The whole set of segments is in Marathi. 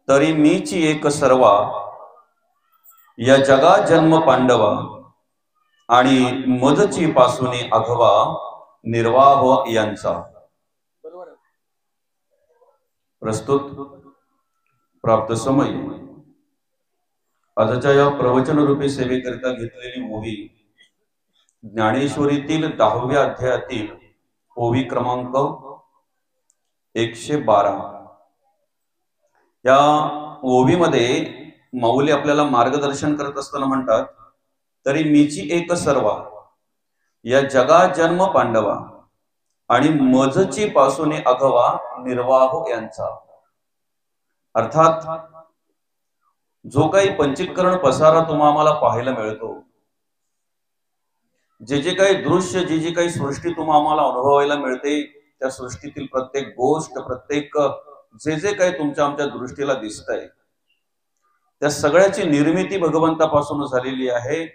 तरी मीची एक सर्वा या जगा जन्म पांडवा आणि मजची पासून अघवा निर्वाह यांचा। प्रस्तुत प्राप्त समय आजच्या या प्रवचन रूपी सेवेकरिता घेतलेली ओवी ज्ञानेश्वरीतील 10व्या अध्यायातील ओवी क्रमांक 112। या ओवीमध्ये माऊली आपल्याला मार्गदर्शन करत असताना म्हणतात, तरी मीची एक सर्वा या जगा जन्म पांडवा आणि मजची पासून अघवा निर्वाह यांचा। अर्थात जो काही पंचीकरण पसारा तुम्हा आम्हाला पाहायला मिळतो, जे जे काही दृश्य, जी जी काही सृष्टी तुम्हा आम्हाला अनुभवायला मिळते, त्या सृष्टीतील प्रत्येक गोष्ट, प्रत्येक जे जे काही तुमच्या आमच्या दृष्टीला दिसतंय, त्या सगळ्याची निर्मिती भगवंतापासून झालेली आहे।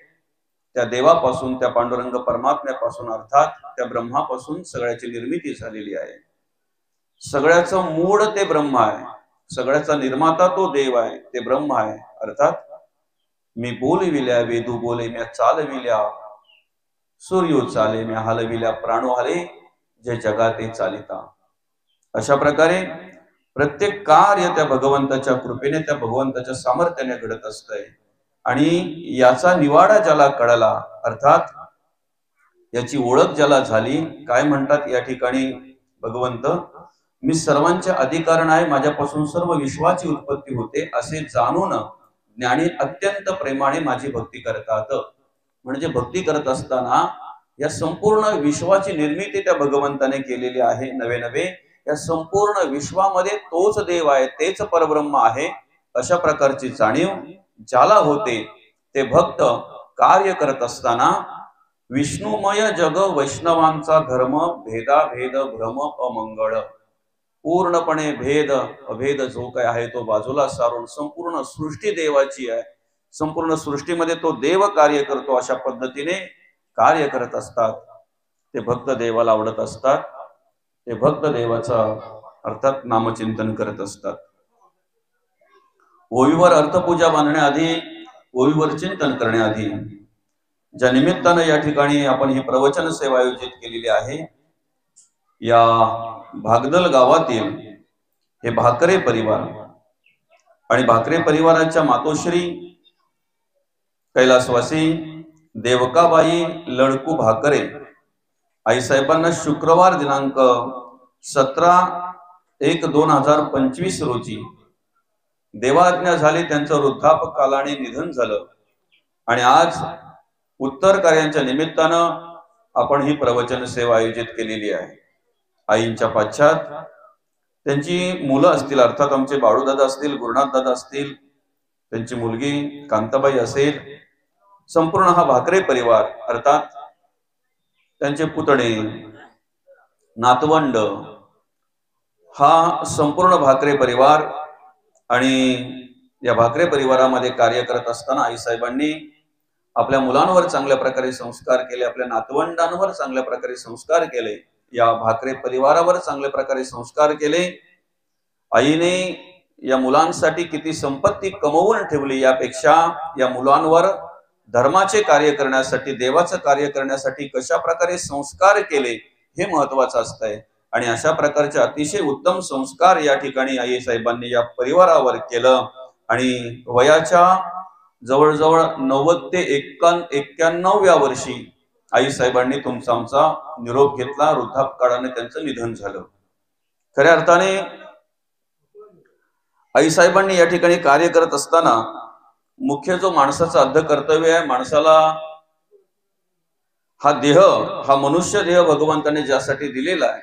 त्या देवापासून, त्या पांडुरंग परमात्म्यापासून, अर्थात त्या ब्रह्मापासून सगळ्याची निर्मिती झालेली आहे। सगळ्याचं मूळ ते ब्रह्म आहे, सगळ्याचा निर्माता तो देव आहे, ते ब्रह्म आहे। अर्थात मी बोलविल्या वेदू बोले, म्या चालविल्या सूर्यो चाले, म्या हलविल्या प्राणो हले, जे जगाते चालिता। अशा प्रकारे प्रत्येक कार्य त्या भगवंताच्या कृपेने, त्या भगवंताच्या सामर्थ्याने घडत असतंय। आणि याचा निवाडा ज्याला कळला, अर्थात याची ओळख ज्याला झाली, काय म्हणतात या ठिकाणी भगवंत, मी सर्वांच्या अधिकारण आहे, माझ्यापासून सर्व विश्वाची उत्पत्ती होते, असे जाणून ज्ञानी अत्यंत प्रेमाने माझी भक्ती करतात। म्हणजे भक्ती करत असताना या संपूर्ण विश्वाची निर्मिती त्या भगवंताने केलेली आहे। नवे नवे या संपूर्ण विश्वामध्ये तोच देव आहे, तेच परब्रह्म आहे, अशा प्रकारची जाणीव ज्याला होते, ते भक्त कार्य करत असताना विष्णुमय जग वैष्णवांचा धर्म भेदाभेद भ्रम अमंगळ, पूर्णपणे भेद अभेद जो काय आहे तो बाजूला सारून संपूर्ण सृष्टी देवाची आहे, संपूर्ण सृष्टीमध्ये तो देव कार्य करतो, अशा पद्धतीने कार्य करत असतात। ते भक्त देवाला आवडत असतात, ते भक्त देवाचा अर्थात नामचिंतन करत असतात। ओवीवर अर्थपूजा बांधण्याआधी, ओवीवर चिंतन करण्याआधी ज्या निमित्तानं या ठिकाणी आपण ही प्रवचन सेवा आयोजित केलेली आहे, या भागदल गावातील हे भाकरे परिवार आणि भाकरे परिवाराच्या मातोश्री कैलासवासी देवकाबाई लडकू भाकरे आई साहेबांना शुक्रवार दिनांक 17/1/2025 रोजी देवाज्ञा झाली, त्यांचं वृद्धापकालाने निधन झालं। आणि आज उत्तर कार्यांच्या निमित्तानं आपण ही प्रवचन सेवा आयोजित केलेली आहे। आईंच्या पाश्चात त्यांची मुलं असतील, अर्थात आमचे बाळूदादा असतील, गुरुनाथ दादा असतील, त्यांची मुलगी कांताबाई असेल, संपूर्ण हा भाकरे परिवार, अर्थात त्यांचे पुतणे नातवंड, हा संपूर्ण भाकरे परिवार। आणि या भाकरे परिवारामध्ये कार्य करत असताना आई साहेबांनी आपल्या मुलांवर चांगल्या प्रकारे संस्कार केले, आपल्या नातवंडांवर चांगल्या प्रकारे संस्कार केले, या भाकरे परिवारावर चांगल्या प्रकारे संस्कार केले। आईने या मुलांसाठी किती संपत्ती कमवून ठेवली, यापेक्षा या मुलांवर धर्माचे कार्य करण्यासाठी, देवाचं कार्य करण्यासाठी कशा प्रकारे संस्कार केले हे महत्वाचं असतंय। आणि अशा प्रकारचे अतिशय उत्तम संस्कार या ठिकाणी आई साहेबांनी या परिवारावर केलं। आणि वयाच्या जवळजवळ 90 ते 91व्या वर्षी आई साहेबांनी तुमचा आमचा निरोप घेतला, वृद्धापकाळाने त्यांचं निधन झालं। खऱ्या अर्थाने आई साहेबांनी या ठिकाणी कार्य करत असताना मुख्य जो माणसाचं अर्ध कर्तव्य आहे, माणसाला हा देह, हा मनुष्य देह भगवंताने ज्यासाठी दिलेला आहे,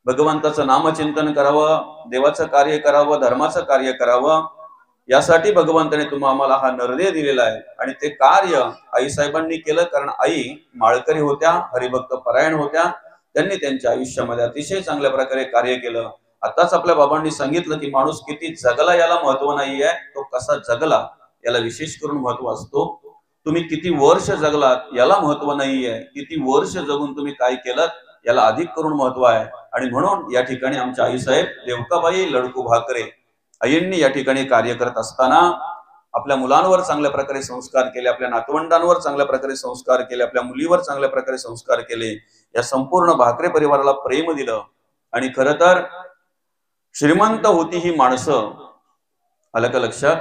भगवंताचं नामचिंतन करावं, देवाचं कार्य करावं, धर्माचं कार्य करावं, यासाठी भगवंताने आम्हाला हा नरदेह दिलेला आहे। आणि ते कार्य आई साहेबांनी केलं, कारण आई माळकरी होत्या, हरिभक्त परायण होत्या, त्यांनी त्यांच्या आयुष्यामध्ये अतिशय चांगल्या प्रकारे कार्य केलं। आताच आपल्या बाबांनी सांगितलं की माणूस किती जगला याला महत्व नाहीये, तो कसा जगला याला विशेष करून महत्व असतो। तुम्ही किती वर्ष जगलात याला महत्व नाहीये, किती वर्ष जगून तुम्ही काय केलं याला अधिक करून महत्व आहे. आणि म्हणून या ठिकाणी आमच्या आईसाहेब देवकाबाई लडकू भाकरे आईंनी या ठिकाणी कार्य करत असताना आपल्या मुलांवर चांगल्या प्रकारे संस्कार केले, आपल्या नातवंडांवर चांगल्या प्रकारे संस्कार केले, आपल्या मुलीवर चांगल्या प्रकारे संस्कार केले, या संपूर्ण भाकरे परिवाराला प्रेम दिलं. आणि खरं तर श्रीमंत होती ही माणसं, आलं का लक्षात,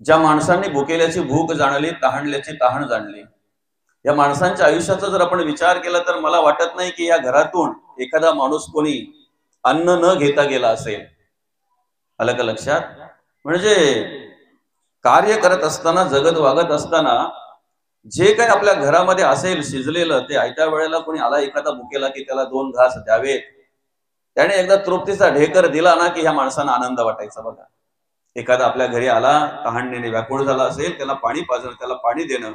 ज्या माणसांनी भुकेल्याची भूक जाणली, तहानल्याची तहान जाणली. या माणसांच्या आयुष्याचा जर आपण विचार केला तर मला वाटत नाही की या घरातून एखादा माणूस कोणी अन्न न घेता गेला असेल. आलं का लक्षात. म्हणजे कार्य करत असताना, जगत वागत असताना जे काही आपल्या घरामध्ये असेल शिजलेलं, ते आयत्या वेळेला कोणी आला एखादा भुकेला की त्याला 2 घास द्यावेत. त्याने एकदा तृप्तीचा ढेकर दिला ना की ह्या माणसांना आनंद वाटायचा. बघा, एखादा आपल्या घरी आला, तहानने व्याकुळ झाला असेल, त्याला पाणी पाजणं, त्याला पाणी देणं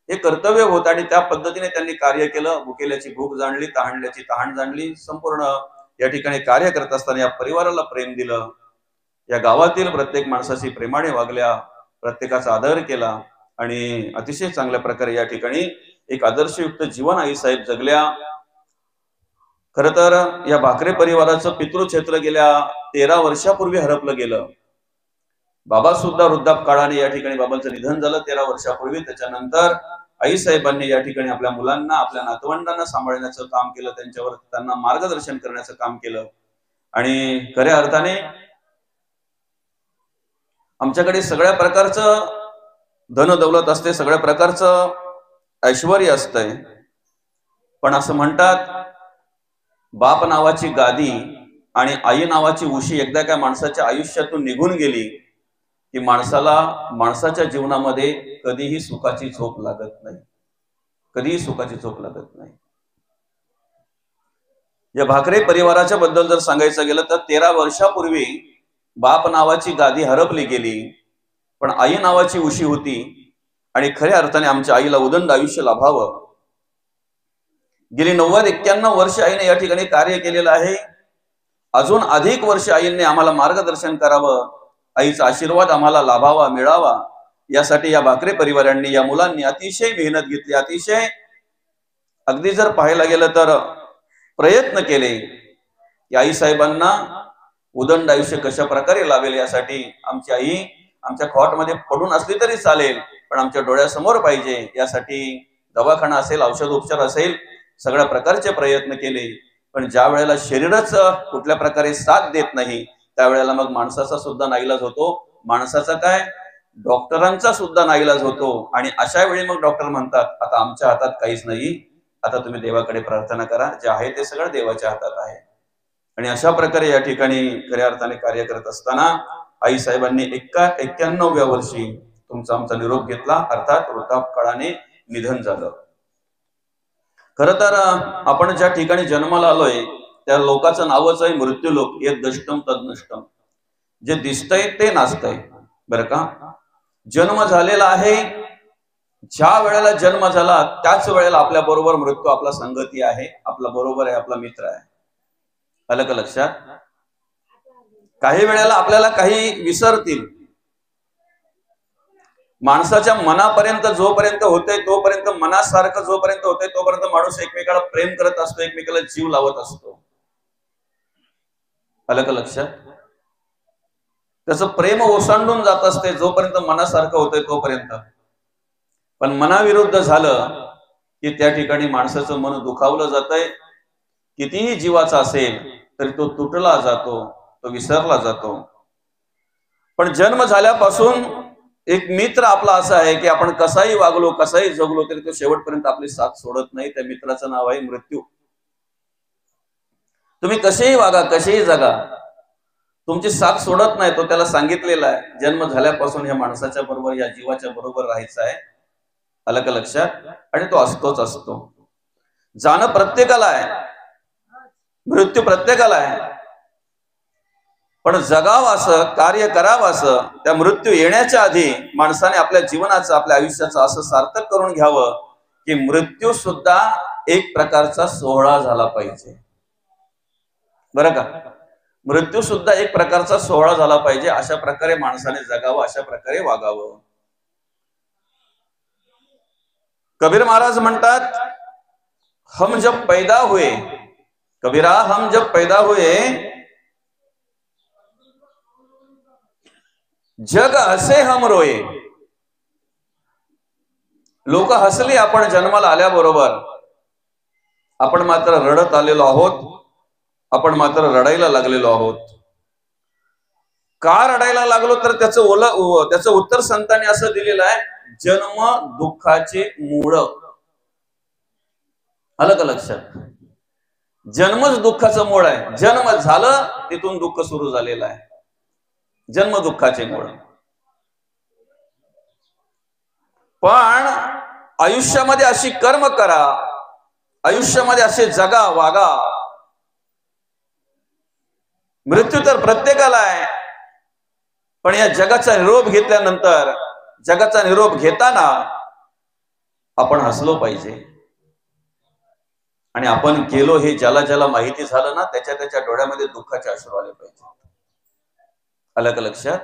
हे कर्तव्य होतं. आणि त्या पद्धतीने त्यांनी कार्य केलं. भुकेल्याची भूक जाणली, तहानल्याची तहान जाणली. संपूर्ण या ठिकाणी कार्य करत असताना या परिवाराला प्रेम दिलं. या गावातील प्रत्येक माणसाशी प्रेमाने वागल्या, प्रत्येकाचा आदर केला आणि अतिशय चांगल्या प्रकारे या ठिकाणी एक आदर्शयुक्त जीवन आईसाहेब जगल्या. खर तर या भाकरे परिवाराचं पितृक्षेत्र गेल्या 13 वर्षापूर्वी हरपलं गेलं. बाबा सुद्धा वृद्धापकाळाने या ठिकाणी बाबांचं निधन झालं 13 वर्षापूर्वी. त्याच्यानंतर आईसाहेबांनी या ठिकाणी आपल्या मुलांना, आपल्या नातवंडांना सांभाळण्याचं काम केलं, त्यांच्यावर त्यांना मार्गदर्शन करण्याचं काम केलं. आणि खऱ्या अर्थाने आमच्याकडे सगळ्या प्रकारचं धन दौलत असते, सगळ्या प्रकारचं ऐश्वर्य असतंय, पण असं म्हणतात बाप नावाची गादी आणि आई नावाची उशी एकदा त्या माणसाच्या आयुष्यातून निघून गेली की माणसाच्या जीवनामध्ये कधीही सुखाची झोप लागत नाही, कधीही सुखाची झोप लागत नाही. या भाकरे परिवाराच्या बद्दल जर सांगायचं गेलं तर 13 वर्षापूर्वी बाप नावाची गादी हरपली गेली, पण आई नावाची उशी होती. आणि खऱ्या अर्थाने आमच्या आईला उदंड आयुष्य लाभावं. गेली 90-91 वर्ष आईने या ठिकाणी कार्य केलेलं आहे. अजून अधिक वर्ष आईने आम्हाला मार्गदर्शन करावं, आईचा आशीर्वाद आम्हाला लाभावा, मिळावा, यासाठी या भाकरे परिवारांनी, या मुलांनी अतिशय मेहनत घेतली, अतिशय अगदी जर पाहायला गेलं तर प्रयत्न केले की आईसाहेबांना उदंड आयुष्य कशा प्रकारे लावेल यासाठी. आमची आई आमच्या खॉटमध्ये पडून असली तरी चालेल, पण आमच्या डोळ्यासमोर पाहिजे, यासाठी दवाखाना असेल, औषधोपचार असेल, सगळ्या प्रकारचे प्रयत्न केले. पण ज्या वेळेला शरीरच कुठल्या प्रकारे साथ देत नाही त्यावेळेला मग माणसाचा सुद्धा नाईलाज होतो. माणसाचा काय, डॉक्टरांचा सुद्धा नाईलाज होतो. आणि अशा वेळी मग डॉक्टर म्हणतात आता आमच्या हातात काहीच नाही, आता तुम्ही देवाकडे प्रार्थना करा, जे आहे ते सगळं देवाच्या हातात आहे. आणि अशा प्रकारे या ठिकाणी खऱ्या अर्थाने कार्य करत असताना आईसाहेबांनी 91व्या वर्षी तुमचा आमचा निरोप घेतला, अर्थात वृद्धापकाळाने निधन झालं. खर तर आपण ज्या ठिकाणी जन्माला आलोय त्या लोकाचं नावच आहे मृत्यूलोक. हे दष्टम तद्नष्टम, जे दिसतंय ते नाचतंय. बरं का, जन्म झालेला आहे, ज्या वेळेला जन्म झाला त्याच वेळेला आपल्या बरोबर मृत्यू आपला संगती आहे, आपला बरोबर आहे, आपला मित्र आहे. आलं का लक्षात. काही वेळेला आपल्याला काही विसरतील. माणसाच्या मनापर्यंत जोपर्यंत होते तोपर्यंत, मनासारखं जोपर्यंत होते तोपर्यंत माणूस एकमेकाला प्रेम करत असतो, एकमेकाला जीव लावत असतो. आलं का लक्षात. त्याचं प्रेम ओसांडून जात असते जोपर्यंत मनासारखं होतंय तोपर्यंत. पण मनाविरुद्ध झालं की त्या ठिकाणी माणसाचं मन दुखावलं जातंय. कितीही जीवाचा असेल तरी तो तुटला जातो, तो विसरला जातो. पण जन्म झाल्यापासून एक मित्र आपला असा आहे की आपण कसाही वागलो, कसाही जगलो तरी तो शेवटपर्यंत आपली साथ सोडत नाही. त्या मित्राचं नाव आहे मृत्यू. तुम्ही कसेही वागा, कसेही जगा, तुमची साथ सोडत नाही. तो त्याला सांगितलेला आहे जन्म झाल्यापासून ह्या माणसाच्या बरोबर, या जीवाच्या बरोबर राहायचं आहे. आलं का लक्षात. आणि तो असतोच असतो. जाणं प्रत्येकाला आहे, मृत्यू प्रत्येकाला आहे, पण जगावं असं, कार्य करावं असं, त्या मृत्यू येण्याच्या आधी माणसाने आपल्या जीवनाचं, आपल्या आयुष्याचं असं सार्थक करून घ्यावं की मृत्यू सुद्धा एक प्रकारचा सोहळा झाला पाहिजे. बरं का, मृत्यू सुद्धा एक प्रकारचा सोहळा झाला पाहिजे. अशा प्रकारे माणसाने जगावं, अशा प्रकारे वागावं. कबीर महाराज म्हणतात हम जब पैदा हुए, कबीरा हम जब पैदा हुए, जग हसे हम रोये. लोक हसले आपण जन्माला आल्याबरोबर, आपण मात्र रडत आलेलो आहोत. आपण मात्र रडायला लागलेलो आहोत. का रडायला लागलो तर त्याचं उत्तर संतांनी असं दिलेलं आहे, जन्म दुःखाचे मूळ. आलं का लक्षात? जन्मच दुःखाचं मूळ आहे. जन्म झालं तिथून दुःख सुरू झालेलं आहे. जन्म दुःखाचे मूळ. पण आयुष्यामध्ये अशी कर्म करा, आयुष्यामध्ये असे जगा वागा. मृत्यू तर प्रत्येकाला आहे, पण या जगाचा निरोप घेतल्यानंतर, जगाचा निरोप घेताना आपण हसलो पाहिजे. आणि आपण गेलो हे ज्याला ज्याला माहिती झालं ना, त्याच्या डोळ्यामध्ये दुःखाचे अश्रू आले पाहिजे. आलं का लक्षात?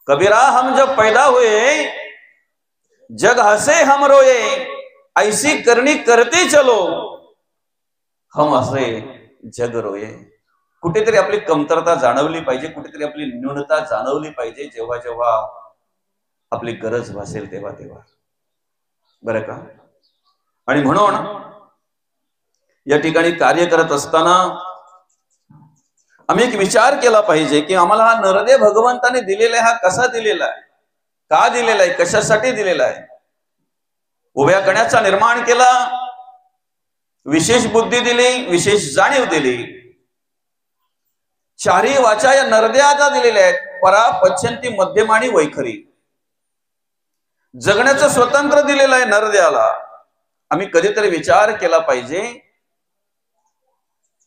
कबीरा हम जब पैदा हुए, जग हसे हम रोये, ऐसी करनी करते चलो, हम हसे जग रोये. कुठेतरी आपली कमतरता जाणवली पाहिजे, कुठेतरी आपली न्यूनता जाणवली पाहिजे, जेव्हा जेव्हा आपली गरज भासेल तेव्हा तेव्हा. बरं का? आणि म्हणून या ठिकाणी कार्य करत असताना आम्ही एक विचार केला पाहिजे की आम्हाला हा नरदेह भगवंताने दिलेला आहे, हा कसा दिलेला आहे, का दिलेला आहे, कशासाठी दिलेला आहे. उभ्या कण्याचा निर्माण केला, विशेष बुद्धी दिली, विशेष जाणीव दिली. चारी वाचा या नरदेहाचा दिलेल्या आहेत, परा, पश्चंती, मध्यम आणि वैखरी. जगण्याचं स्वतंत्र दिलेलं आहे नरदेहाला. आम्ही कधीतरी विचार केला पाहिजे,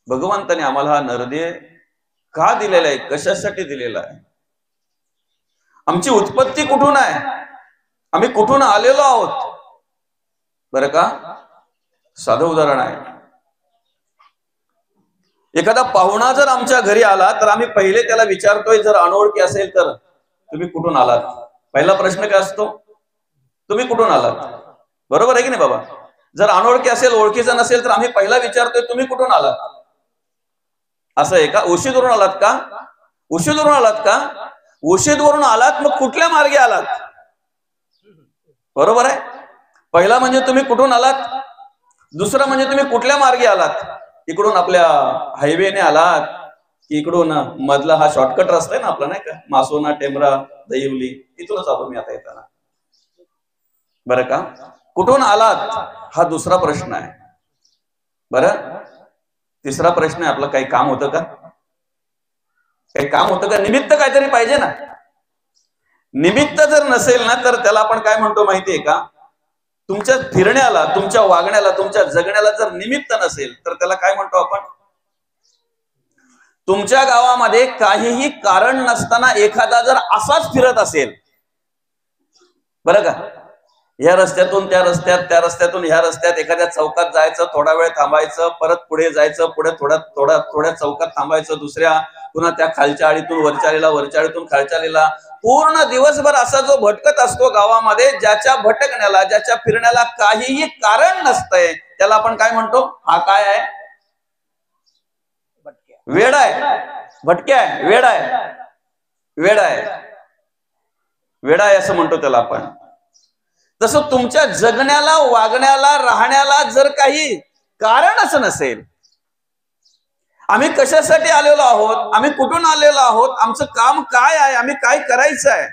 भगवंताने आम्हाला हा नरदेह का दिलेला आहे, कशासाठी दिलेला आहे, आमची उत्पत्ती कुठून आहे, आम्ही कुठून आलेलो आहोत. बरं का? साधं उदाहरण आहे. एखादा पाहुणा जर आमच्या घरी आला तर आम्ही पहिले त्याला विचारतोय, जर अनोळखी असेल तर तुम्ही कुठून आलात. पहिला प्रश्न काय असतो? तुम्ही कुठून आलात. बरोबर आहे की नाही बाबा? जर अनोळखी असेल, ओळखीचा नसेल तर आम्ही पहिला विचारतोय तुम्ही कुठून आलात. असं आहे का? उशीदवरून आलात का? उशीदवरून आलात का? उशीदवरून आलात, मग कुठल्या मार्गे आलात. बरोबर आहे? पहिला म्हणजे तुम्ही कुठून आलात, दुसरं म्हणजे तुम्ही कुठल्या मार्गे आलात. इकडून आपल्या हायवेने आलात की इकडून मधला हा शॉर्टकट रस्ता आहे ना आपला, नाही का, मासोना, टेंबरा, दहिवली, इथूनच आलो मी आता येताना. बरं का? कुठून आलात हा दुसरा प्रश्न आहे. बरं, तिसरा प्रश्न आहे आपला, काही काम होतं का, काही काम होतं का, निमित्त काहीतरी पाहिजे ना. निमित्त जर नसेल ना तर त्याला आपण काय म्हणतो माहितीये का? तुमच्या फिरण्याला, तुमच्या वागण्याला, तुमच्या जगण्याला जर निमित्त नसेल तर त्याला काय म्हणतो आपण? तुमच्या गावामध्ये काहीही कारण नसताना एखादा जर असाच फिरत असेल, बरं का, या रस्त्यातून त्या रस्त्यात, त्या रस्त्यातून ह्या रस्त्यात, एखाद्या चौकात जायचं, थोडा वेळ थांबायचं, परत पुढे जायचं, पुढे थोड्या चौकात थांबायचं, दुसऱ्या, पुन्हा त्या खालच्या आळीतून वरच्या आळीला, वरच्या आळीतून खालच्या आळीला, पूर्ण दिवसभर असा जो भटकत असतो गावामध्ये, ज्याच्या भटकण्याला, ज्याच्या फिरण्याला काहीही कारण नसतंय, त्याला आपण काय म्हणतो? हा काय आहे? वेड आहे, भटक्या आहे, वेड आहे, वेड आहे, वेड आहे असं म्हणतो त्याला आपण. तसं तुमच्या जगण्याला, वागण्याला, राहण्याला जर काही कारणच नसेल, आम्ही कशासाठी आलेलो आहोत, आम्ही कुठून आलेलो आहोत, आमचं काम काय आहे, आम्ही काय करायचं आहे,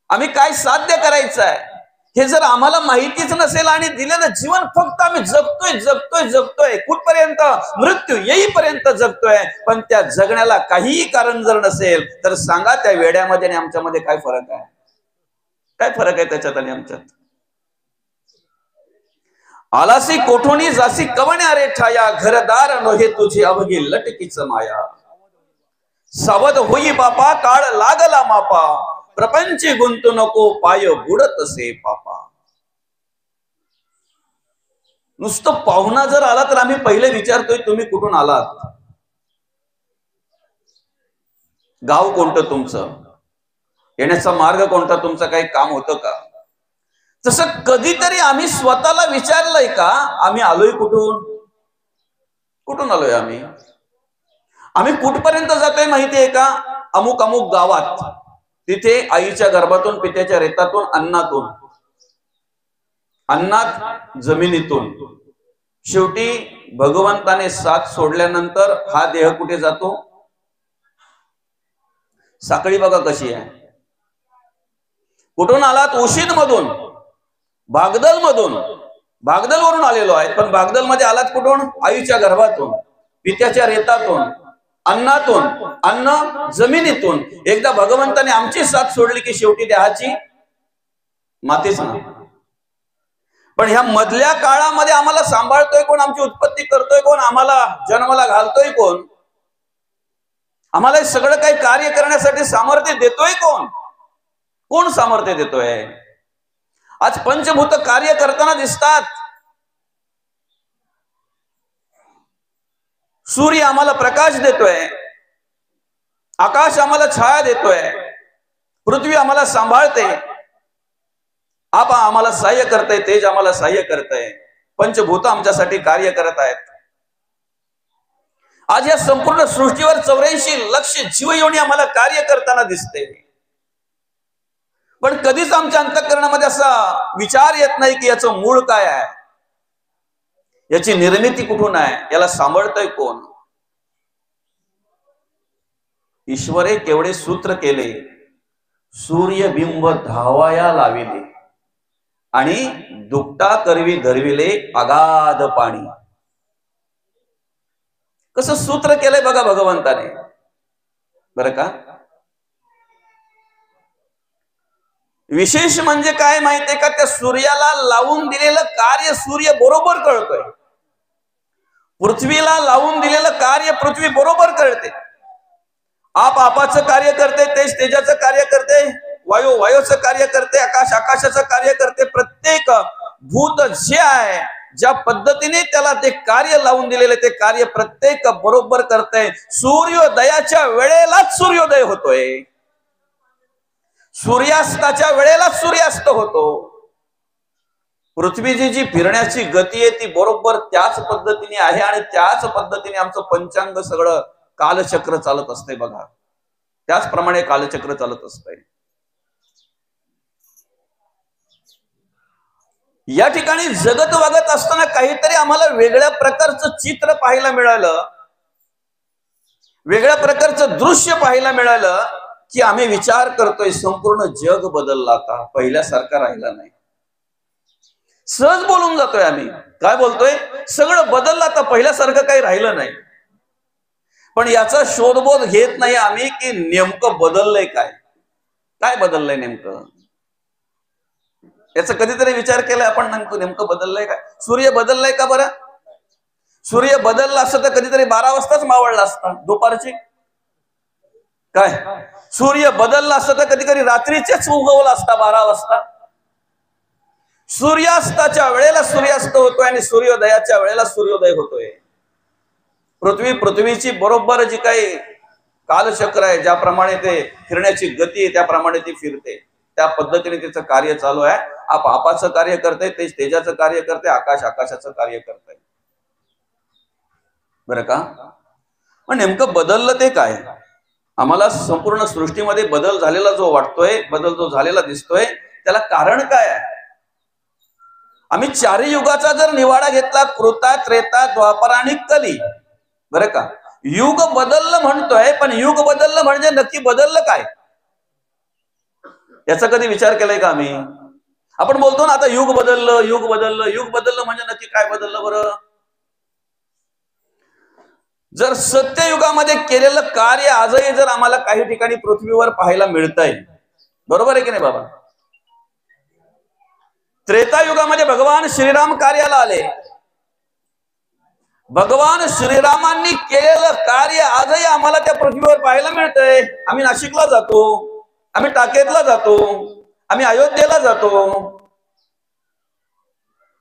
आम्ही काय साध्य करायचं आहे, हे जर आम्हाला माहितीच नसेल आणि दिलेलं जीवन फक्त आम्ही जगतोय जगतोय जगतोय, कुठपर्यंत? मृत्यू येईपर्यंत जगतोय, पण त्या जगण्याला काहीही कारण जर नसेल तर सांगा त्या वेड्यामध्ये आणि आमच्यामध्ये काय फरक आहे? काय फरक आहे त्याच्यात आणि आमच्यात? आलासी कोठोनी जासी कवण्या रे ठाया, घरदार नव्हे तुझी अवघी लटकीच माया. सावध होई बापा, काळ लागला मापा, प्रपंची गुंतू नको, पाय बुडत असे पापा. नुसतं पाहुणा जर आला तर आम्ही पहिले विचारतोय तुम्ही कुठून आलात, गाव कोणतं तुमचं, येण्याचा मार्ग कोणता, तुमचं काही काम होतं का. तसं कधीतरी आम्ही स्वतःला विचारलंय का, आम्ही आलोय कुठून? कुठून आलोय आम्ही? आम्ही कुठपर्यंत जातोय माहितीये का? अमुक अमुक गावात, तिथे आईच्या गर्भातून, पित्याच्या रेतातून, अन्नात, जमिनीतून, शेवटी भगवंताने साथ सोडल्यानंतर हा देह कुठे जातो? साखळी बघा कशी आहे. कुठून आलात? उशीद मधून, भागदल मधून, भागदल वरून आलेलो आहे. पण भागदल मध्ये आलात कुठून? आईच्या गर्भातून, पित्याच्या रेतातून, अन्नातून, अन्न जमिनीतून. एकदा भगवंताने आमची साथ सोडली की शेवटी देहाची मातीच ना. पण ह्या मधल्या काळामध्ये आम्हाला सांभाळतोय कोण? आमची उत्पत्ती करतोय कोण? आम्हाला जन्माला घालतोय कोण? आम्हाला हे सगळं काही कार्य करण्यासाठी सामर्थ्य देतोय कोण? कोण सामर्थ्य देतोय? आज पंचभूत कार्य करताना दिसतात. सूर्य आम्हाला प्रकाश देतोय, आकाश आम्हाला छाया देतोय, पृथ्वी आम्हाला सांभाळते, आप आम्हाला सहाय्य करते, तेज आम्हाला सहाय्य करते. पंचभूत आमच्यासाठी कार्य करत आहेत. आज या संपूर्ण सृष्टीवर 84 लक्ष जीवयोनी आम्हाला कार्य करताना दिसते. पण कधीच आमच्या अंतःकरणामध्ये असा विचार येत नाही की याचं मूळ काय आहे, याची निर्मिती कुठून आहे, याला सांभाळतोय कोण? ईश्वरे केवढे सूत्र केले, सूर्यबिंब धावाया लाविले आणि दुपटा करवी धरविले अगाध पाणी. कसं सूत्र केलंय बघा भगवंताने, बरं का? विशेष म्हणजे काय माहितीये का? त्या सूर्याला लावून दिलेलं कार्य सूर्य बरोबर कळतोय, पृथ्वीला लावून दिलेलं कार्य पृथ्वी बरोबर कळते. आप आपाचं कार्य करते, तेज तेजाचं कार्य करते, वायू वायूचं कार्य करते, आकाश आकाशाचं कार्य करते. प्रत्येक भूत जे आहे, ज्या पद्धतीने त्याला ते कार्य लावून दिलेले ते कार्य प्रत्येक बरोबर करते. सूर्योदयाच्या वेळेलाच सूर्योदय होतोय, सूर्यास्ताच्या वेळेला सूर्यास्त होतो. पृथ्वीची जी फिरण्याची गती आहे ती बरोबर त्याच पद्धतीने आहे आणि त्याच पद्धतीने आमचं पंचांग सगळं कालचक्र चालत असते बघा. त्याचप्रमाणे कालचक्र चालत असतंय. या ठिकाणी जगत वागत असताना काहीतरी आम्हाला वेगळ्या प्रकारचं चित्र पाहायला मिळालं, वेगळ्या प्रकारचं दृश्य पाहायला मिळालं की आम्ही विचार करतोय संपूर्ण जग बदलला, आता पहिल्यासारखा राहिला नाही. सहज बोलून जातोय आम्ही. काय बोलतोय? सगळं बदललं, आता पहिल्यासारखं काही राहिलं नाही. पण याचा शोधबोध घेत नाही आम्ही की नेमकं बदललंय काय, काय बदललंय नेमकं. याचा कधीतरी विचार केलाय आपण? नेमकं बदललंय काय? सूर्य बदललाय का बरं? सूर्य बदलला असतं तर कधीतरी 12 वाजताच मावळला असता दुपारची. काय सूर्य बदलला असतं तर कधी कधी रात्रीचेच उगवला असता 12 वाजता. सूर्यास्ताच्या वेळेला सूर्यास्त होतोय आणि सूर्योदयाच्या वेळेला सूर्योदय होतोय. पृथ्वीची बरोबर जी काही कालचक्र आहे, ज्याप्रमाणे ते फिरण्याची गती आहे त्याप्रमाणे ती फिरते, त्या पद्धतीने तिचं कार्य चालू आहे. आप आपाचं कार्य करते, तेज तेजाचं कार्य करते, आकाश आकाशाचं कार्य करते. बरं का? पण नेमकं बदललं ते काय? आम्हाला संपूर्ण सृष्टीमध्ये बदल झालेला जो वाटतोय, बदल जो झालेला दिसतोय, त्याला कारण काय आहे? आम्ही 4 युगाचा जर निवाडा घेतला, कृता, त्रेता, द्वापर आणि कली, बरं का? युग बदललं म्हणतोय, पण युग बदललं म्हणजे नक्की बदललं काय? याचा कधी विचार केलाय का आम्ही? आपण बोलतो ना आता युग बदललं, युग बदललं. युग बदललं म्हणजे नक्की काय बदललं बरं? जर सत्ययुगामध्ये केलेलं कार्य आजही जर आम्हाला काही ठिकाणी पृथ्वीवर पाहायला मिळतंय, बरोबर आहे की नाही बाबा? त्रेतायुगामध्ये भगवान श्रीराम कार्याला आले. भगवान श्रीरामांनी केलेलं कार्य आजही आम्हाला त्या पृथ्वीवर पाहायला मिळतंय. आम्ही नाशिकला जातो, आम्ही टाकेतला जातो, आम्ही अयोध्येला जातो.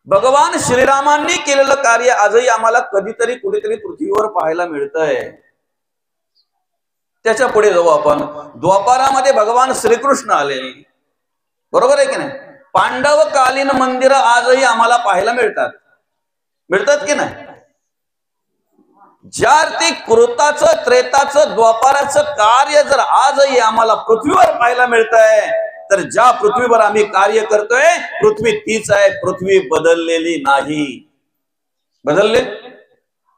भगवान श्रीरामांनी केलेलं कार्य आजही आम्हाला कधीतरी कुठेतरी पृथ्वीवर पाहायला मिळतंय. त्याच्या पुढे जाऊ आपण. द्वापारामध्ये भगवान श्रीकृष्ण आले, बरोबर आहे की नाही? पांडवकालीन मंदिर आजही आम्हाला पाहायला मिळतात की नाही? ज्या ते कृताचं त्रेताचं द्वापाराचं कार्य जर आजही आम्हाला पृथ्वीवर पाहायला मिळत आहे, तर ज्या पृथ्वीवर आम्ही कार्य करतोय पृथ्वी तीच आहे, पृथ्वी बदललेली नाही. बदलले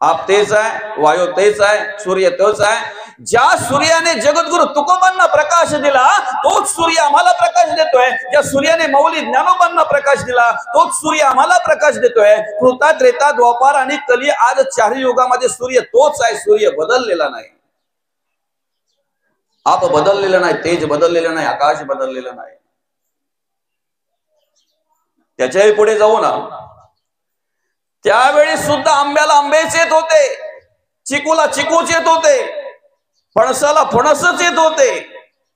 आप तेच आहे, वायू तेच आहे, सूर्य तोच आहे. ज्या सूर्याने जगद्गुरु तुकोबांना प्रकाश दिला तोच सूर्य आम्हाला प्रकाश देतोय. ज्या सूर्याने माऊली ज्ञानोबांना प्रकाश दिला तोच सूर्य आम्हाला प्रकाश देतोय. कृता त्रेता द्वापार आणि कली आज चारही युगामध्ये सूर्य तोच आहे. सूर्य बदललेला नाही, आप बदललेला नाही, तेज बदललेलं नाही, आकाश बदललेलं नाही. त्याच्याही पुढे जाऊ ना, त्यावेळी सुद्धा आंब्याला आंबेच येत होते, चिकूला चिकूच येत होते, फणसाला फणसच येत होते.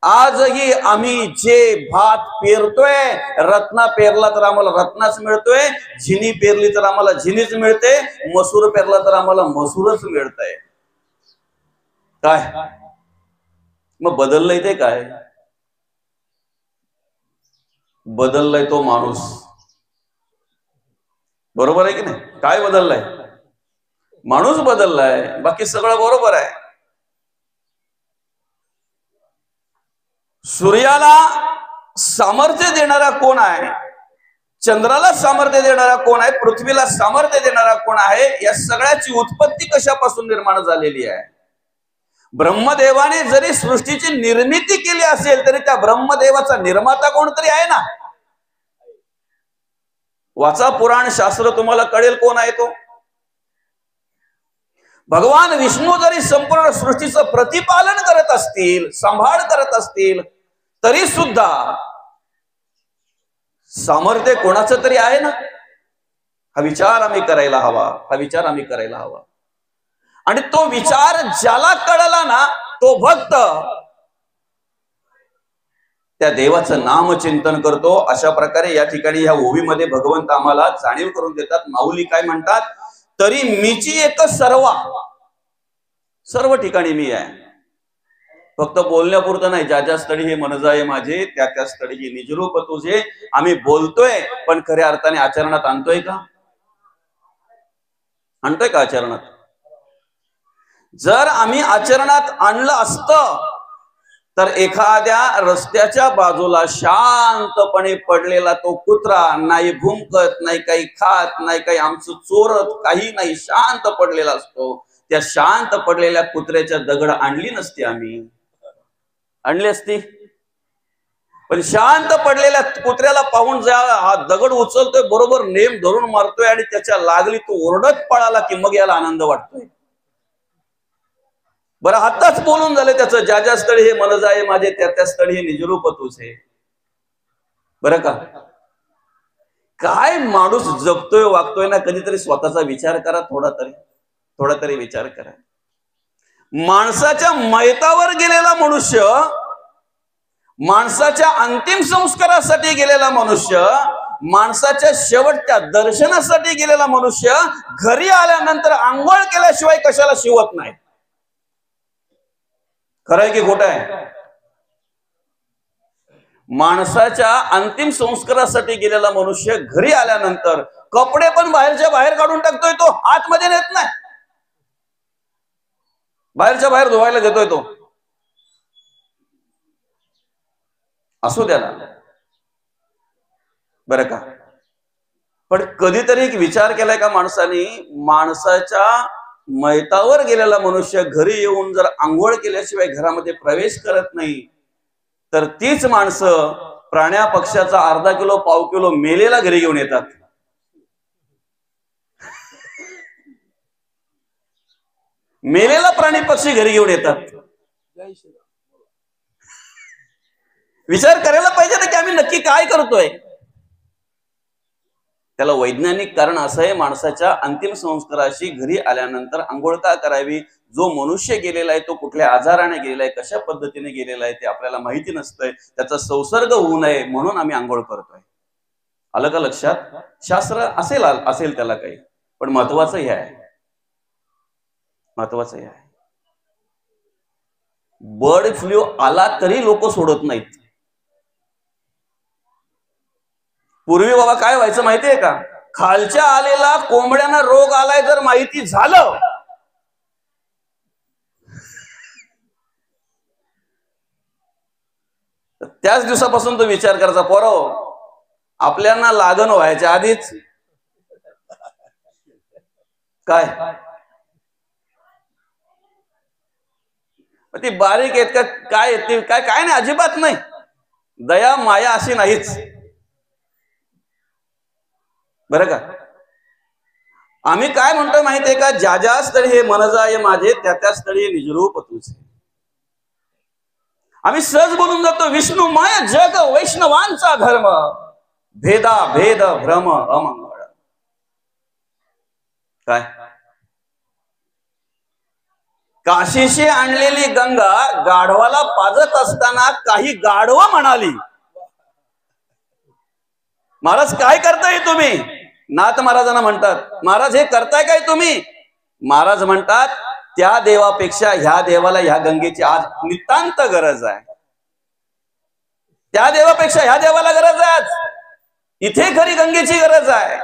आजही आम्ही जे भात पेरतोय, रत्ना पेरला तर आम्हाला रत्नाच मिळतोय, झिनी पेरली तर आम्हाला झिनीच मिळते, मसूर पेरला तर आम्हाला मसूरच मिळतंय. काय मग बदललंय ते? काय बदललाय? तो माणूस. बरोबर आहे की नाही? काय बदललाय? माणूस बदललाय, बाकी सगळं बरोबर आहे. सूर्याला सामर्थ्य देणारा कोण आहे? चंद्राला सामर्थ्य देणारा कोण आहे? पृथ्वीला सामर्थ्य देणारा कोण आहे? या सगळ्याची उत्पत्ती कशापासून निर्माण झालेली आहे? ब्रह्मदेवाने जरी सृष्टीची निर्मिती केली असेल तरी त्या ब्रह्मदेवाचा निर्माता कोणतरी आहे ना. वाचा पुराण शास्त्र, तुम्हाला कळेल कोण आहे तो. भगवान विष्णू जरी संपूर्ण सृष्टीचं प्रतिपालन करत असतील, सांभाळ करत असतील, तरी सुद्धा सामर्थ्य कोणाचं तरी आहे ना. हा विचार आम्ही करायला हवा, हा विचार आम्ही करायला हवा. आणि तो विचार ज्याला कळला ना, तो भक्त त्या देवाचं नामचिंतन करतो. अशा प्रकारे या ठिकाणी ह्या ओवीमध्ये भगवंत आम्हाला जाणीव करून देतात. माऊली काय म्हणतात? तरी मीची एक सर्व ठिकाणी मी आहे. फक्त बोलण्यापुरतं नाही, ज्या ज्या स्थळी हे मन जाये माझे त्या त्या स्थळी हे निजरूप तुझे. आम्ही बोलतोय पण खऱ्या अर्थाने आचरणात आणतोय का? आणतोय का आचरणात? जर आम्ही आचरणात आणलं असतं तर एखाद्या रस्त्याच्या बाजूला शांतपणे पडलेला तो कुत्रा, नाही भुंकत, नाही काही खात, नाही काही आमचं चोरत, काही नाही, शांत पडलेला असतो. त्या शांत पडलेल्या कुत्र्याच्या दगड आणली नसती, आम्ही आणली असती. पण शांत पडलेल्या कुत्र्याला पाहून हा दगड उचलतोय, बरोबर नेम धरून मारतोय आणि त्याच्या लागली तो ओरडत पळाला की मग याला आनंद वाटतोय. बरं, आताच बोलून झाले त्याचं, ज्या ज्या स्थळी हे मन जाये माझे त्या त्या स्थळी हे निजरूप तुझे. बरं का? काय माणूस जगतोय, वागतोय ना, कधीतरी स्वतःचा विचार करा, थोडा तरी विचार करा. माणसाच्या मयतावर गेलेला मनुष्य, माणसाच्या अंतिम संस्कारासाठी गेलेला मनुष्य, माणसाच्या शेवटच्या दर्शनासाठी गेलेला मनुष्य घरी आल्यानंतर आंघोळ केल्याशिवाय कशाला शिवत नाही. खरं आहे की खोटं आहे? माणसाच्या अंतिम संस्कारासाठी गेलेला मनुष्य घरी आल्यानंतर कपडे पण बाहेरच्या बाहेर काढून टाकतोय, तो आतमध्ये नेत नाही. बाहेरच्या बाहेर धुवायला देतोय तो. असू द्या ना, बरं का? पण कधीतरी एक विचार केलाय का माणसाने? माणसाच्या मैतावर गेलेला मनुष्य घरी येऊन जर आंघोळ केल्याशिवाय घरामध्ये प्रवेश करत नाही, तर तीच माणसं प्राण्या पक्षाचा अर्धा किलो पाव किलो मेलेला घरी घेऊन येतात. मेलेला प्राणी पक्षी घरी घेऊन येतात. विचार करायला पाहिजे ना की आम्ही नक्की काय करतोय. त्याला वैज्ञानिक कारण असं आहे, माणसाच्या अंतिम संस्काराशी घरी आल्यानंतर आंघोळ का करावी? जो मनुष्य गेलेला आहे तो कुठल्या आजाराने गेलेला आहे, कशा पद्धतीने गेलेला आहे ते आपल्याला माहिती नसतंय. त्याचा संसर्ग होऊ नये म्हणून आम्ही आंघोळ करतोय. आलं का लक्षात? शास्त्र असेल त्याला काही, पण महत्वाचं हे आहे, महत्वाचं हे आहे. बर्ड फ्लू आला तरी लोक सोडत नाहीत. पूर्वी बाबा काय व्हायचं माहितीये का, खालच्या आलेला कोंबड्यांना रोग आलाय जर माहिती झालं, त्याच दिवसापासून तो विचार करायचा, पोरांनो आपल्यांना लागण व्हायच्या आधीच काय ती बारीक आहेत का काय ती काय काय नाही, अजिबात नाही, दया माया अशी नाहीच बरं का. आम्ही काय म्हणतो माहितीये का, ज्या ज्या स्थळी हे मन जाय माझे त्या त्या स्थळी निजरूप तुझे. आम्ही सहज बोलून जातो विष्णुमय जग वैष्णवांचा धर्म, भेदा भेद भ्रम अमंगळ. काय काशीशी आणलेली गंगा गाढवाला पाजत असताना काही गाढव म्हणाली, महाराज काय करताय तुम्ही. नाथ महाराजांना म्हणतात, महाराज हे करताय काय तुम्ही. महाराज म्हणतात, त्या देवापेक्षा ह्या देवाला ह्या गंगेची आज नितांत गरज आहे. त्या देवापेक्षा ह्या देवाला गरज आहे, आज इथे खरी गंगेची गरज आहे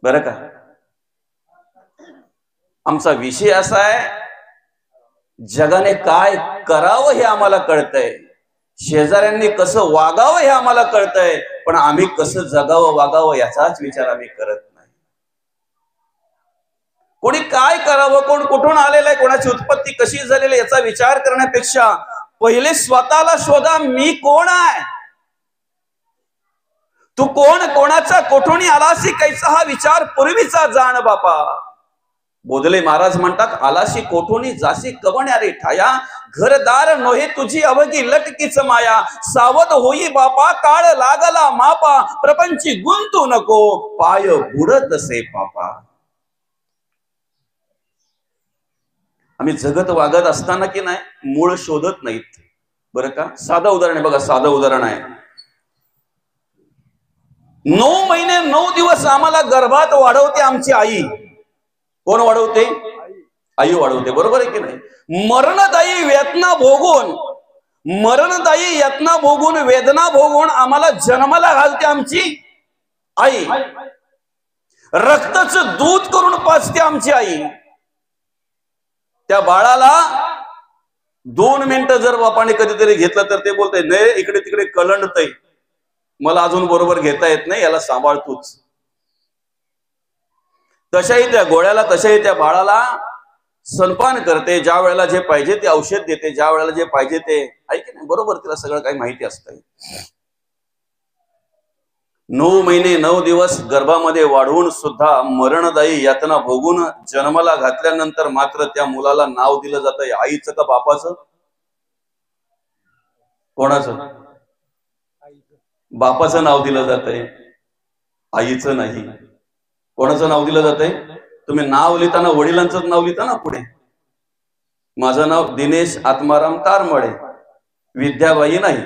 बरं का. आमचा विषय असा आहे, जगाने काय करावं हे आम्हाला कळतंय, शेजाऱ्यांनी कसं वागावं हे आम्हाला कळतंय, पण आम्ही कसं जगावं वागावं याचाच विचार आम्ही करत नाही. कोणी काय करावं, कोण कुठून आलेलं आहे, कोणाची उत्पत्ती कशी झालेली याचा विचार करण्यापेक्षा पहिले स्वतःला शोधा, मी कोण आहे, तू कोण, कोणाचा कोठून आलासी कैसा, हा विचार पूर्वीचा जाण बापा. बोधले महाराज म्हणतात, आलाशी कोठून जासी कवण्यारे ठाया, घरदार नोहे तुझी अवघी लटकीच माया, सावध होई बापा काळ लागला मापा, प्रपंची गुंतू नको पाय बुडत से पापा. आम्ही जगत वागत असताना की नाही मूळ शोधत नाहीत बरं का. साधं उदाहरण आहे बघा, साधं उदाहरण आहे. 9 महिने 9 दिवस आम्हाला गर्भात वाढवते आमची आई. कोण वाढवते, आई वाढवते बरोबर आहे की नाही. मरणदायी वेदना भोगून, मरणदायी यातना भोगून, वेदना भोगून आम्हाला जन्माला घालते आमची आई. रक्ताचं दूध करून पाजते आमची आई. त्या बाळाला 2 मिनिटं जर बापाने कधीतरी घेतलं तर ते बोलतंय, नाही इकडे तिकडे कलंडतय, मला अजून बरोबर घेता येत नाही, याला सांभाळतोच. तशाही त्या गोळ्याला, तशाही त्या बाळाला स्तनपान करते, ज्या वेळेला जे पाहिजे ते औषध देते, ज्या वेळेला जे पाहिजे ते, ऐक नाही बरोबर, तिला सगळं काही माहिती असतंय. 9 महिने 9 दिवस गर्भामध्ये वाढवून सुद्धा मरणदायी यातना भोगून जन्माला घातल्यानंतर मात्र त्या मुलाला नाव दिलं जातंय आईचं का बापाचं. कोणाचं, बापाचं नाव दिलं जातंय, आईचं नाही. कोणाचं नाव दिलं जातंय, तुम्ही नाव लिहिताना वडिलांचं नाव लिहिता ना पुढे, माझं नाव दिनेश आत्माराम तारमळे, विद्याबाई नाही,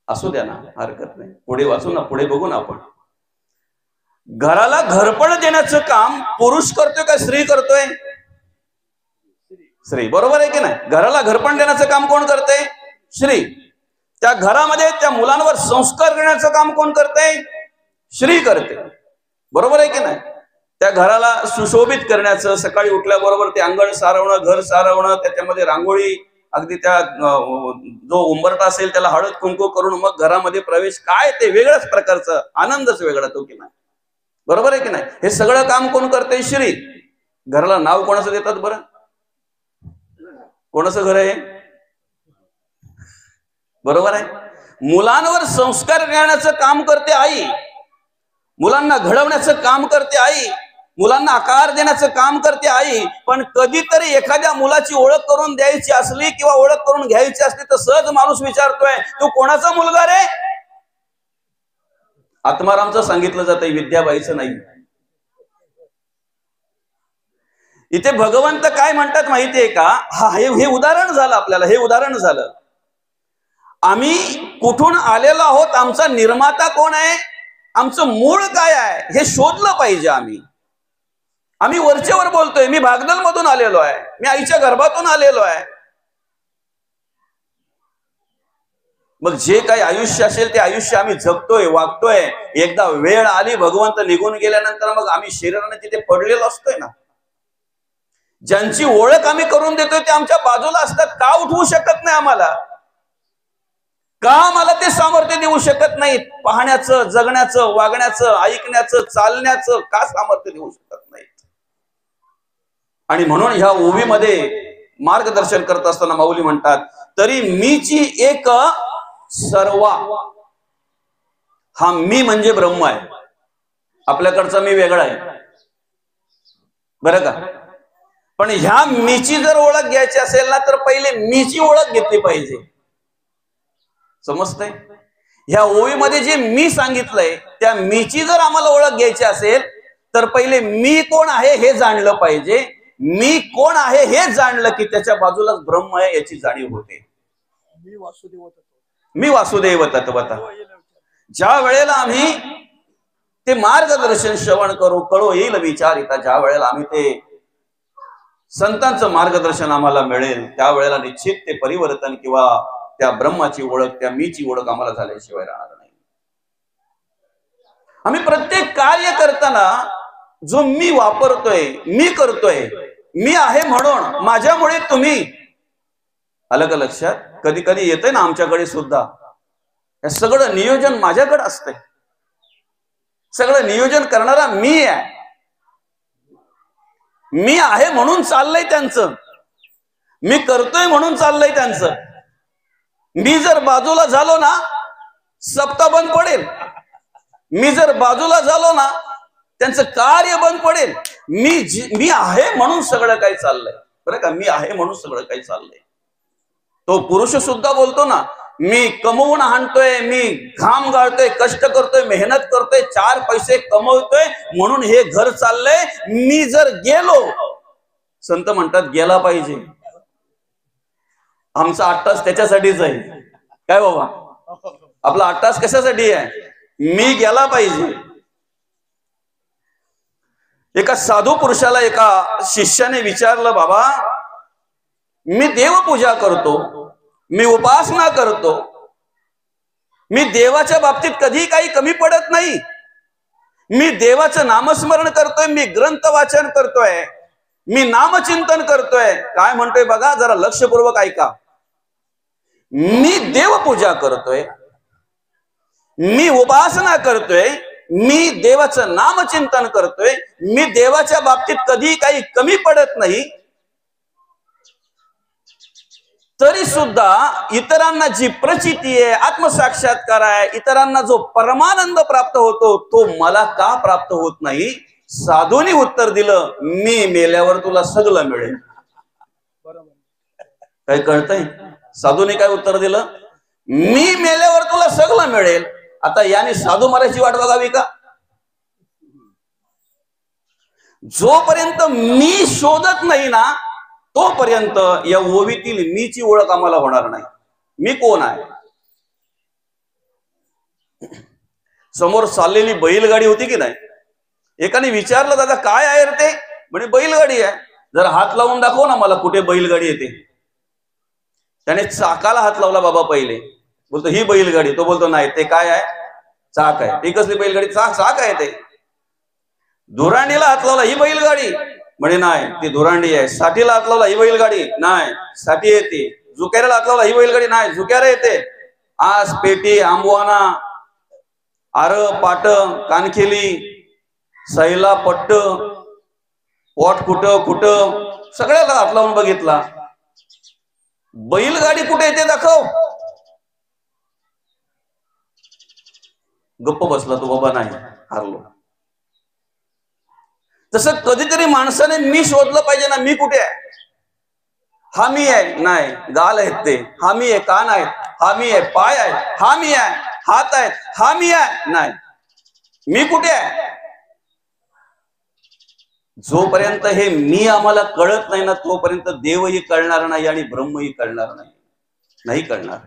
असू द्या ना, हरकत नाही, पुढे वाचू ना, पुढे बघू ना आपण. घराला घरपण देण्याचं काम पुरुष करतोय का स्त्री करतोय, स्त्री बरोबर आहे की नाही. घराला घरपण देण्याचं काम कोण करते, स्त्री. त्या घरामध्ये त्या मुलांवर संस्कार करण्याचं काम कोण करते, स्त्री करते बरोबर आहे की नाही. त्या घराला सुशोभित करण्याचं, सकाळी उठल्याबरोबर ते अंगण सारवणं, घर सारवणं, त्याच्यामध्ये रांगोळी, अगदी त्या जो उंबरटा असेल त्याला हळद कुंकू करून मग घरामध्ये प्रवेश, काय ते वेगळ्याच प्रकारचं आनंदच वेगळा तो की नाही, बरोबर आहे की नाही. हे सगळं काम कोण करते, श्री. घराला नाव कोणाचं देतात बरं, कोणाचं घर आहे, बरोबर आहे. मुलांवर संस्कार करण्याचं काम करते आई, मुलांना घडवण्याचं काम करते आई, मुलांना आकार देण्याचं काम करते आई. पण कधीतरी एखाद्या मुलाची ओळख करून द्यायची असली किंवा ओळख करून घ्यायची असली तर सहज माणूस विचारतोय, तू कोणाचा मुलगा रे. आत्मारामचं सांगितलं जातंय, विद्याबाईचं नाही. इथे भगवंत काय म्हणतात माहितीये का, हे उदाहरण झालं आपल्याला, हे उदाहरण झालं. आम्ही कुठून आलेलो आहोत, आमचा निर्माता कोण आहे, आमचं मूळ काय आहे हे शोधलं पाहिजे. आम्ही वरचेवर बोलतोय, मी भागदल मधून आलेलो आहे, मी आईच्या गर्भातून आलेलो आहे. मग जे काही आयुष्य असेल ते आयुष्य आम्ही जगतोय, वागतोय. एकदा वेळ आली, भगवंत निघून गेल्यानंतर मग आम्ही शरीराने तिथे पडलेलो असतोय ना. ज्यांची ओळख आम्ही करून देतोय ते आमच्या बाजूला असतात. का उठवू शकत नाही आम्हाला? का आम्हाला ते सामर्थ्य देऊ शकत नाहीत? पाहण्याचं, जगण्याचं, वागण्याचं, ऐकण्याचं, चालण्याचं का सामर्थ्य देऊ शकत नाहीत? आणि म्हणून ह्या ओवीमध्ये मार्गदर्शन करत असताना माऊली म्हणतात, तरी मीची एक सर्वा. हा मी म्हणजे ब्रह्म आहे. आपल्याकडचा मी वेगळा आहे बरं का. पण ह्या मीची जर ओळख घ्यायची असेल ना, तर पहिले मीची ओळख घेतली पाहिजे. समजतंय? ह्या ओवीमध्ये जे मी सांगितलंय त्या मीची जर आम्हाला ओळख घ्यायची असेल तर पहिले मी कोण आहे हे जाणलं पाहिजे. मी कोण आहे हे जाणलं की त्याच्या बाजूलाच ब्रह्म आहे याची जाणीव होते. मी वासुदेव तत्वतः. ज्या वेळेला आम्ही ते मार्गदर्शन श्रवण करू, कळो येईल विचारिता, ज्या वेळेला आम्ही ते संतांचं मार्गदर्शन आम्हाला मिळेल त्यावेळेला निश्चित ते परिवर्तन किंवा त्या ब्रह्माची ओळख, त्या मीची ओळख आम्हाला झाल्याशिवाय राहणार नाही. आम्ही प्रत्येक कार्य करताना जो मी वापरतोय, मी करतोय, मी आहे म्हणून, माझ्यामुळे तुम्ही, आलं का लक्षात? कधी कधी येतंय ना आमच्याकडे सुद्धा, हे सगळं नियोजन माझ्याकडे असतंय. सगळं नियोजन करणारा मी आहे. मी आहे म्हणून चाललंय त्यांचं, मी करतोय म्हणून चाललंय त्यांचं. मी जर बाजूला झालो ना सप्ताह बंद पडेल. मी जर बाजूला झालो ना त्यांचं कार्य बंद पडेल. मी आहे म्हणून सगळं काही चाललंय बरं का. मी आहे म्हणून सगळं काही चाललंय. तो पुरुष सुद्धा बोलतो ना, मी कमवून आणतोय, मी घाम गाळतोय, कष्ट करतोय, मेहनत करतोय, 4 पैसे कमवतोय म्हणून हे घर चाललंय. मी जर गेलो, संत म्हणतात गेला पाहिजे. आमचा 8 तास त्याच्यासाठीच आहे. काय बाबा, आपला 8 तास कशासाठी आहे? मी गेला पाहिजे. एका साधू पुरुषाला एका शिष्याने विचारलं, बाबा मी देवपूजा करतो, मी उपासना करतो, मी देवाच्या बाबतीत कधी काही कमी पडत नाही, मी देवाचं नामस्मरण करतोय, मी ग्रंथ वाचन करतोय, मी नामचिंतन करतोय. काय म्हणतोय बघा, जरा लक्षपूर्वक ऐका. मी देवपूजा करतोय, मी उपासना करतोय, मी देवाचं नामचिंतन करतोय, मी देवाच्या बाबतीत कधी काही कमी पडत नाही, तरी सुद्धा इतरांना जी प्रचिती आहे, आत्मसाक्षात्कार आहे, इतरांना जो परमानंद प्राप्त होतो तो मला का प्राप्त होत नाही? साधूंनी उत्तर दिलं, मी मेल्यावर तुला सगळं मिळेल. काय कळतंय? साधूने काय उत्तर दिलं? मी मेल्यावर तुला सगळं मिळेल. आता याने साधू मारायची वाट बघावी का? जोपर्यंत मी शोधत नाही ना तोपर्यंत या ओवीतील मीची ओळख आम्हाला होणार नाही. मी कोण आहे? समोर चाललेली बैलगाडी होती की नाही, एकाने विचारलं, दादा काय आहे रे ते? म्हणजे बैलगाडी आहे. जर हात लावून दाखव ना मला कुठे बैलगाडी येते. त्याने चाकाला हात लावला बाबा पहिले. बोलतो ही बैलगाडी. तो बोलतो नाही, ते काय आहे? चाक आहे. ती कसली बैलगाडी? चाक आहे ते. धुरांडीला हात लावला, ही बैलगाडी. म्हणे नाही, ती धुरांडी आहे. साठीला हात लावला, ही बैलगाडी. नाही, साठी येते. झुक्याला हात लावला, ही बैलगाडी. नाही, झुक्याला येते. आस, पेटी, आंबवाना, आर, पाट, कानखेली, सैला, पट्ट, पोट कुठं सगळ्याला हात लावून बघितला. बैलगाडी कुठे येते दाखव. गप्प बसला तो, बाबा नाही, हारलो. तसं कधीतरी माणसाने मी शोधलं पाहिजे ना, मी कुठे आहे? हा मी आहे? नाही, गाल आहेत ते. हा मी आहे. कान आहेत? हा मी आहे. पाय आहेत? हा मी आहे. हात आहेत? हा मी आहे. नाही, मी कुठे आहे? जोपर्यंत हे मी आम्हाला कळत नाही ना तोपर्यंत देवही कळणार नाही आणि ब्रह्मही कळणार नाही. नाही कळणार.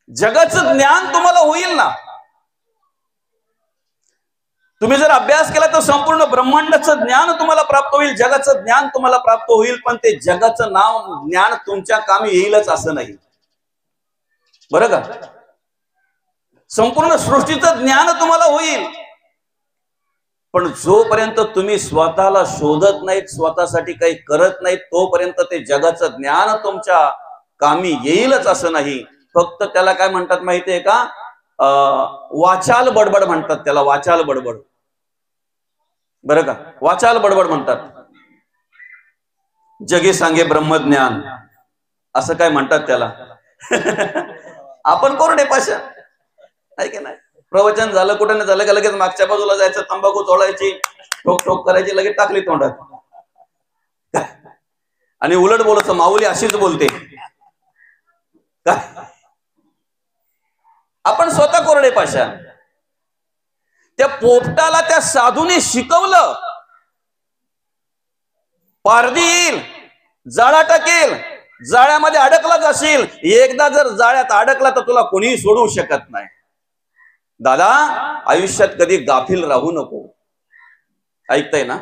जगाचं ज्ञान तुम्हाला होईल ना, तुम्ही जर अभ्यास केला तर संपूर्ण ब्रह्मांडाचं ज्ञान तुम्हाला प्राप्त होईल, जगाचं ज्ञान तुम्हाला प्राप्त होईल, पण ते जगाचं नाव ज्ञान तुमच्या कामी येईलच असं नाही, बरं का? संपूर्ण सृष्टीचं ज्ञान तुम्हाला होईल, पण जोपर्यंत तुम्ही स्वतःला शोधत नाहीत, स्वतःसाठी काही करत नाहीत, तोपर्यंत ते जगाचं ज्ञान तुमच्या कामी येईलच असं नाही. फक्त त्याला काय म्हणतात माहितीये का? वाचाल बडबड म्हणतात त्याला, वाचाल बडबड, बरं का? वाचाल बडबड म्हणतात. जगे सांगे ब्रह्मज्ञान असं काय म्हणतात त्याला. आपण कोरडे पाषाण आहे की नाही? प्रवचन झालं, कुठं नाही झालं का लगेच मागच्या बाजूला जायचं, तंबाखू चोळायची, ठोक ठोक करायची, लगेच टाकली तोंडात, आणि उलट बोलायचं, माऊली अशीच बोलते. आपण स्वतः कोरडे पाषाण. त्या पोपटाला त्या साधूने शिकवलं, पारधी येईल, जाळा टाकेल, जाळ्यामध्ये अडकला जाशील, एकदा जर जाळ्यात अडकला तर तुला कोणीही सोडवू शकत नाही. दादा, आयुष्यात कधी गाफील राहू नको. ऐकताय ना?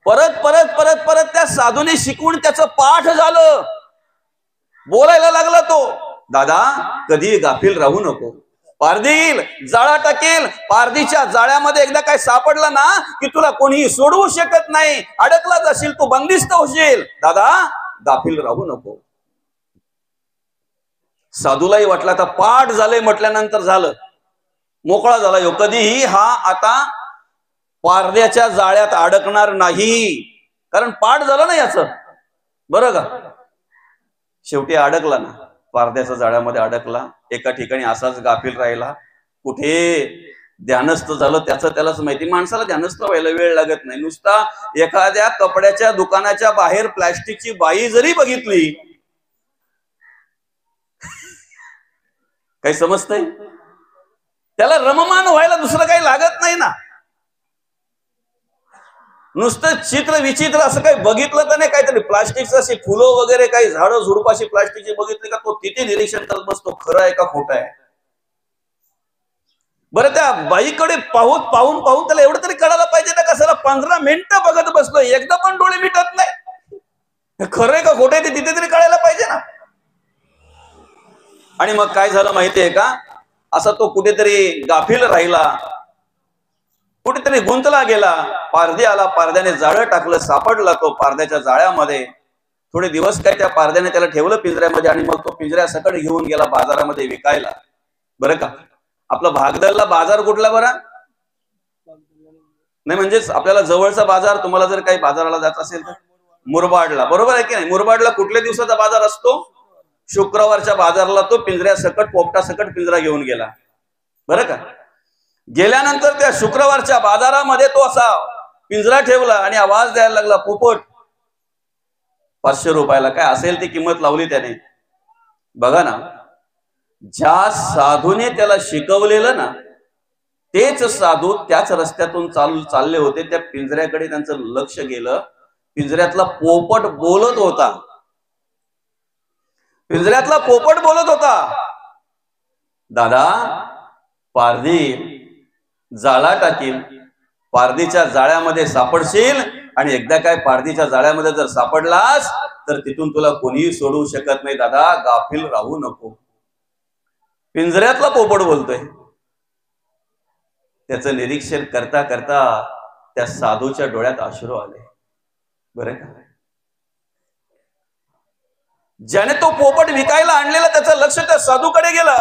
परत परत परत परत त्या साधूने शिकवून त्याचं पाठ झालं, बोलायला लागला तो. दादा, कधी गाफील राहू नको. पारधी येईल, जाळा टाकेल, पारधीच्या जाळ्यामध्ये एकदा काय सापडला ना की तुला कोणीही सोडवू शकत नाही, अडकला जाशील, तू बंदिस्त होशील. दादा, गाफील राहू नको. साधूलाही वाटलं आता पाठ झालंय म्हटल्यानंतर झालं, मोकळा झाला ह्यो. कधीही हा आता पारध्याच्या जाळ्यात अडकणार नाही, कारण पाठ झालं ना याचं, बरं का? शेवटी अडकला ना, पारध्याच्या जाळ्यामध्ये अडकला. एका ठिकाणी असाच गाफील राहिला, कुठे ध्यानस्थ झालं त्याचं त्यालाच माहिती. माणसाला ध्यानस्थ व्हायला वेळ लागत नाही. नुसता एखाद्या कपड्याच्या दुकानाच्या बाहेर प्लास्टिकची बाई जरी बघितली, काही समजतंय? त्याला रममान व्हायला दुसरं काही लागत नाही ना. नुसतं चित्र विचित्र असं काही बघितलं तर नाही, काहीतरी प्लास्टिकचं अशी फुलं वगैरे काही झाडं झुडपाशी प्लास्टिकची बघितली का तो तिथे निरीक्षण करत बसतो, खरं आहे का खोटं आहे. बरं, त्या बाईकडे पाहून पाहून पाहून त्याला एवढं तरी कळायला पाहिजे ना, कशाला 15 मिनिटं बघत बसलो, एकदा पण डोळे मिटत नाही, खरं आहे का खोटं आहे ते तिथे तरी कळायला पाहिजे ना. आणि मग काय झालं माहितीये का? असा तो कुठेतरी गाफील राहिला, कुठेतरी गुंतला गेला. पारधी आला, पारध्याने जाळं टाकलं, सापडला तो पारध्याच्या जाळ्यामध्ये. थोडे दिवस काय त्या पारध्याने त्याला ठेवलं पिंजऱ्यामध्ये, आणि मग तो पिंजऱ्या सकट घेऊन गेला बाजारामध्ये विकायला, बरं का? आपला भागदरला बाजार कुठला बरं? नाही, म्हणजेच आपल्याला जवळचा बाजार. तुम्हाला जर काही बाजाराला जायचं असेल तर मुरबाडला, बरोबर आहे की नाही? मुरबाडला कुठल्या दिवसाचा बाजार असतो? शुक्रवारच्या बाजारला तो पिंजऱ्या सकट, पोपटा सकट पिंजरा घेऊन गेला, बरं का? गेल्यानंतर त्या शुक्रवारच्या बाजारामध्ये तो असा पिंजरा ठेवला आणि आवाज द्यायला लागला, पोपट 500 रुपयाला, काय असेल ती किंमत लावली त्याने. बघा ना, ज्या साधूने त्याला शिकवलेलं ना, तेच साधू त्याच रस्त्यातून चालले होते. त्या पिंजऱ्याकडे त्यांचं लक्ष गेलं. पिंजऱ्यातला पोपट बोलत होता, पिंजऱ्यातला पोपट बोलत होता, दादा, पारधी जाळा टाकील, पारधीच्या जाळ्यामध्ये सापडशील, आणि एकदा काय पारधीच्या जाळ्यामध्ये जर सापडलास तर तिथून तुला कोणीही सोडवू शकत नाही. दादा, गाफील राहू नको. पिंजऱ्यातला पोपट बोलतोय. त्याचं निरीक्षण करता करता त्या साधूच्या डोळ्यात अश्रू आले, बरं का? ज्याने तो पोपट विकायला आणलेला त्याचं लक्ष त्या साधूकडे गेलं,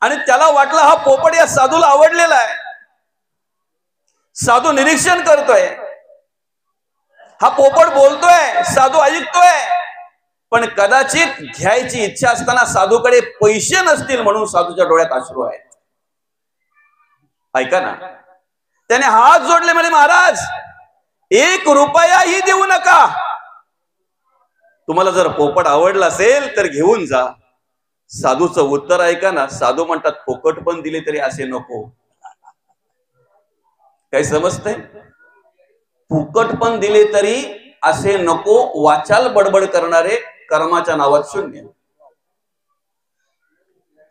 आणि त्याला वाटलं हा पोपट या साधूला आवडलेला आहे. साधू निरीक्षण करतोय, हा पोपट बोलतोय, साधू ऐकतोय, पण कदाचित घ्यायची इच्छा असताना साधूकडे पैसे नसतील म्हणून साधूच्या डोळ्यात अश्रू आहेत. ऐका ना, त्याने हात जोडले, म्हणे, महाराज, 1 रुपयाही देऊ नका. तुम्हाला जर पोपट आवडला असेल तर घेऊन जा. साधूचं उत्तर ऐका ना. साधू म्हणतात, फुकट पण दिले तरी असे नको. काही समजतंय? फुकट पण दिले तरी असे नको. वाचाल बडबड करणारे कर्माच्या नावात शून्य.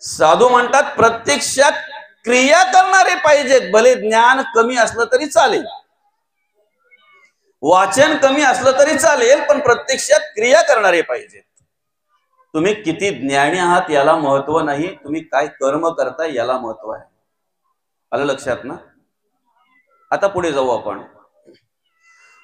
साधू म्हणतात, प्रत्यक्षात क्रिया करणारे पाहिजेत. भले ज्ञान कमी असलं तरी चालेल, वाचन कमी असलं तरी चालेल, पण प्रत्यक्षात क्रिया करणारे पाहिजेत. तुम्ही किती ज्ञानी आहात याला महत्व नाही, तुम्ही काय कर्म करताय याला महत्व आहे. आलं लक्षात ना? आता पुढे जाऊ आपण.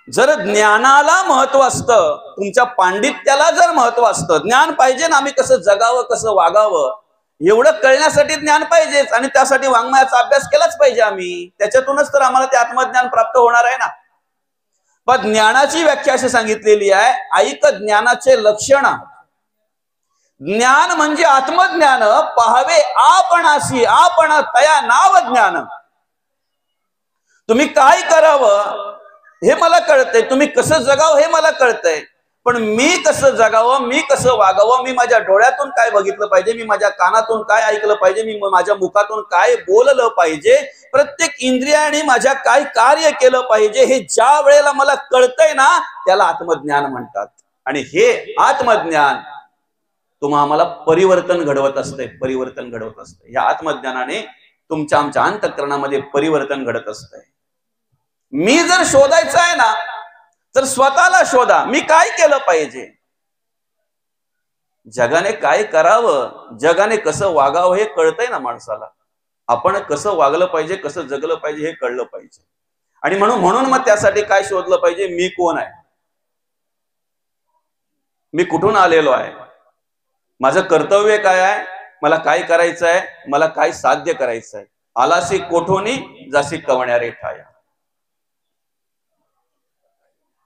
जर ज्ञानाला महत्व असतं, तुमच्या पांडित्याला जर महत्व असतं, ज्ञान पाहिजे ना, आम्ही कसं जगावं कसं वागावं एवढं कळण्यासाठी ज्ञान पाहिजेच, आणि त्यासाठी वाङ्मयाचा अभ्यास केलाच पाहिजे आम्ही. त्याच्यातूनच तर आम्हाला ते आत्मज्ञान प्राप्त होणार आहे ना. पण ज्ञानाची व्याख्या अशी सांगितलेली आहे, ऐक ज्ञानाचे लक्षण. ज्ञान म्हणजे आत्मज्ञान. पाहावे आपणाशी आपण तया नाव ज्ञान. तुम्ही काय करावं हे मला कळतंय, तुम्ही कसं जगावं हे मला कळतंय, पण मी कसं जगावं, मी कसं वागावं, मी माझ्या डोळ्यातून काय बघितलं पाहिजे, मी माझ्या कानातून काय ऐकलं पाहिजे, मी माझ्या मुखातून काय बोललं पाहिजे, प्रत्येक इंद्रियाने माझ्या काय कार्य केलं पाहिजे, हे ज्या वेळेला मला कळतंय ना त्याला आत्मज्ञान म्हणतात. आणि हे आत्मज्ञान आम्हाला परिवर्तन घडवत असते, परिवर्तन घडवत असते. या आत्मज्ञानाने तुमच्या आमच्या अंतःकरणामध्ये परिवर्तन घडत असतंय. मी जर शोधायचं आहे ना तर स्वतःला शोधा, मी काय केलं पाहिजे, जगाने काय करावं, जगाने कसं वागावं हे कळतंय ना माणसाला. आपण कसं वागलं पाहिजे, कसं जगलं पाहिजे हे कळलं पाहिजे. आणि म्हणून मग त्यासाठी काय शोधलं पाहिजे, मी कोण आहे, मी कुठून आलेलो आहे, माझं कर्तव्य काय आहे, मला काय करायचं आहे, मला काय साध्य करायचं आहे. आलासी कोठोनी जासी कवण्यारे ठाया.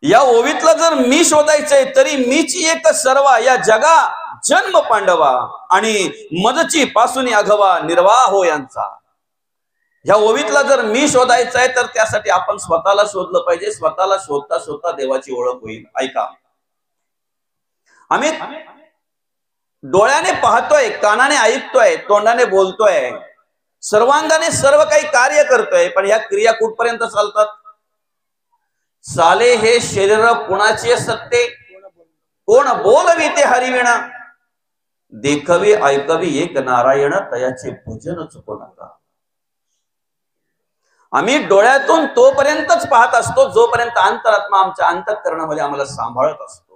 या ओवीतला जर मी शोधायचंय तरी मीची एक सर्वा या जगा जन्म पांडवा आणि मजची पासून अघवा निर्वाह हो यांचा. या ओवीतला जर मी शोधायचं आहे तर त्यासाठी आपण स्वतःला शोधलं पाहिजे. स्वतःला शोधता शोधता देवाची ओळख होईल. ऐका, आम्ही डोळ्याने पाहतोय, कानाने ऐकतोय, तोंडाने बोलतोय, सर्वांगाने सर्व काही कार्य करतोय, पण या क्रिया कुठपर्यंत चालतात? साले हे शरीर कोणाचे सत्ते, कोण बोलवी ते हरिविणा, देखवी ऐकवी एक नारायण तयाचे पूजन चुकू नका. आम्ही डोळ्यातून तोपर्यंतच पाहत असतो जोपर्यंत अंतरात्मा आमच्या अंतःकरणामध्ये आम्हाला सांभाळत असतो.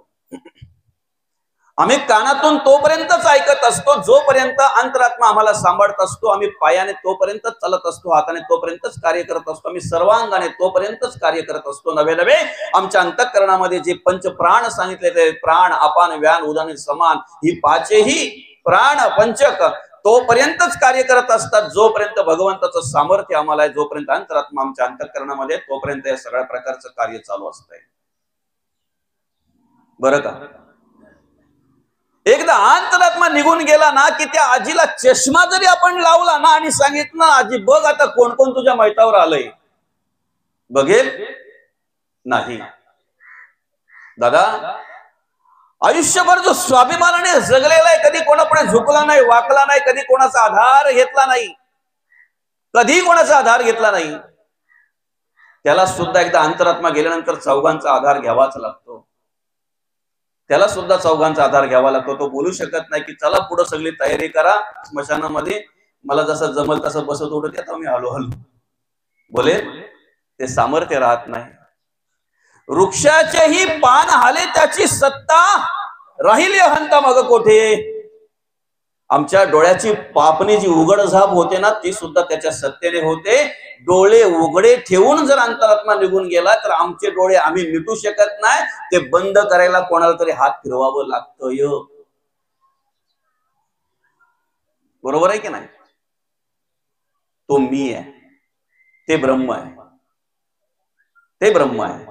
आम्ही कानातून तोपर्यंतच ऐकत असतो जोपर्यंत अंतरात्मा आम्हाला सांभाळत असतो. आम्ही पायाने तोपर्यंतच चालत असतो, हाताने तोपर्यंतच कार्य करत असतो, आम्ही सर्वांगाने तोपर्यंतच कार्य करत असतो. नवे नवे आमच्या अंतःकरणामध्ये जे पंच प्राण सांगितले ते प्राण अपान व्यान उदान समान, ही पाचही प्राण पंचक तोपर्यंतच कार्य करत असतात जोपर्यंत भगवंताचं सामर्थ्य आम्हाला आहे, जोपर्यंत अंतरात्मा आमच्या अंतःकरणामध्ये, तोपर्यंत या सगळ्या प्रकारचं कार्य चालू असतंय. बरं का? एकदा अंतरात्मा निघून गेला ना की त्या आजीला चष्मा जरी आपण लावला ना आणि सांगितलं ना, आजी बघ आता कोण कोण तुझ्या मैतावर आलंय, बघेल नाही. दादा आयुष्यभर जो स्वाभिमानाने जगलेला आहे, कधी कोणापुढे झुकला नाही, वाकला नाही, कधी कोणाचा आधार घेतला नाही, कधी कोणाचा आधार घेतला नाही, त्याला सुद्धा एकदा अंतरात्मा गेल्यानंतर चौघांचा आधार घ्यावाच लागतो. त्याला सुद्धा चौघांचा आधार घ्यावा लागतो. तो बोलू शकत नाही की चला पुढे सगळी तयारी करा, स्मशानामध्ये मला जसं जमल तसं बसत उठत येतो मी हळू हळू, बोले ते सामर्थ्य राहत नाही. वृक्षाचेही पान हाले त्याची सत्ता, राहिली हंता मग कोठे. आमच्या डोळ्याची पापणी जी उघडझाप होते ना ती सुद्धा त्याच्या सत्तेने होते. डोळे उघडे ठेवून जर अंतरात्मा निघून गेला तर आमचे डोळे आम्ही मिटू शकत नाही, ते बंद करायला कोणाला तरी हात फिरवावं लागतंय. बरोबर आहे की नाही? तो मी आहे, ते ब्रह्म आहे, ते ब्रह्म आहे.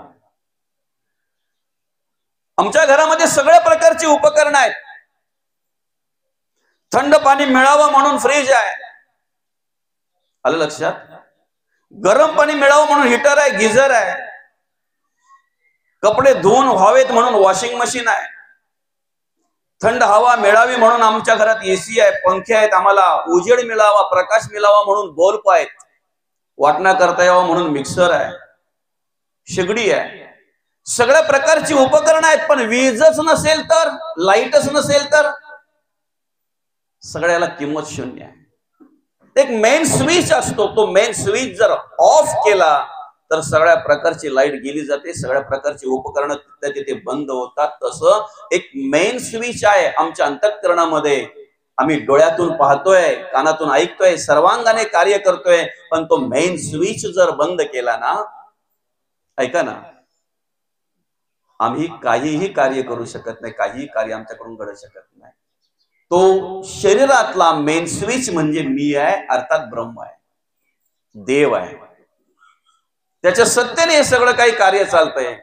आमच्या घरामध्ये सगळ्या प्रकारची उपकरणं आहेत. थंड पाणी मिळावं म्हणून फ्रीज आहे, आलं लक्षात? गरम पाणी मिळावं म्हणून हीटर आहे, गिझर आहे. कपडे धुवून व्हावेत म्हणून वॉशिंग मशीन आहे. थंड हवा मिळावी म्हणून आमच्या घरात एसी आहे, पंखे आहेत. आम्हाला उजेड मिळावा, प्रकाश मिळावा म्हणून बल्ब आहेत. वाटणा करता यावं म्हणून मिक्सर आहे, शेगडी आहे. सगळ्या प्रकारची उपकरणं आहेत. पण वीजच नसेल तर, लाईटच नसेल तर सगळ्याला किंमत शून्य आहे. एक मेन स्विच असतो, तो मेन स्विच जर ऑफ केला तर सगळ्या प्रकारची लाईट गेली जाते, सगळ्या प्रकारची उपकरणं तिथे बंद होतात. तसं एक मेन स्विच आहे आमच्या अंतःकरणामध्ये. आम्ही डोळ्यातून पाहतोय, कानातून ऐकतोय, सर्वांगाने कार्य करतोय, पण तो मेन स्विच जर बंद केला ना, ऐका ना, आम्ही काहीही कार्य करू शकत नाही, काहीही कार्य आमच्याकडून घडू शकत नाही. तो शरीरातला मेन स्विच म्हणजे मी आहे, अर्थात ब्रह्म आहे, देव आहे. त्याच्या सत्तेने हे सगळं काही कार्य चालतंय.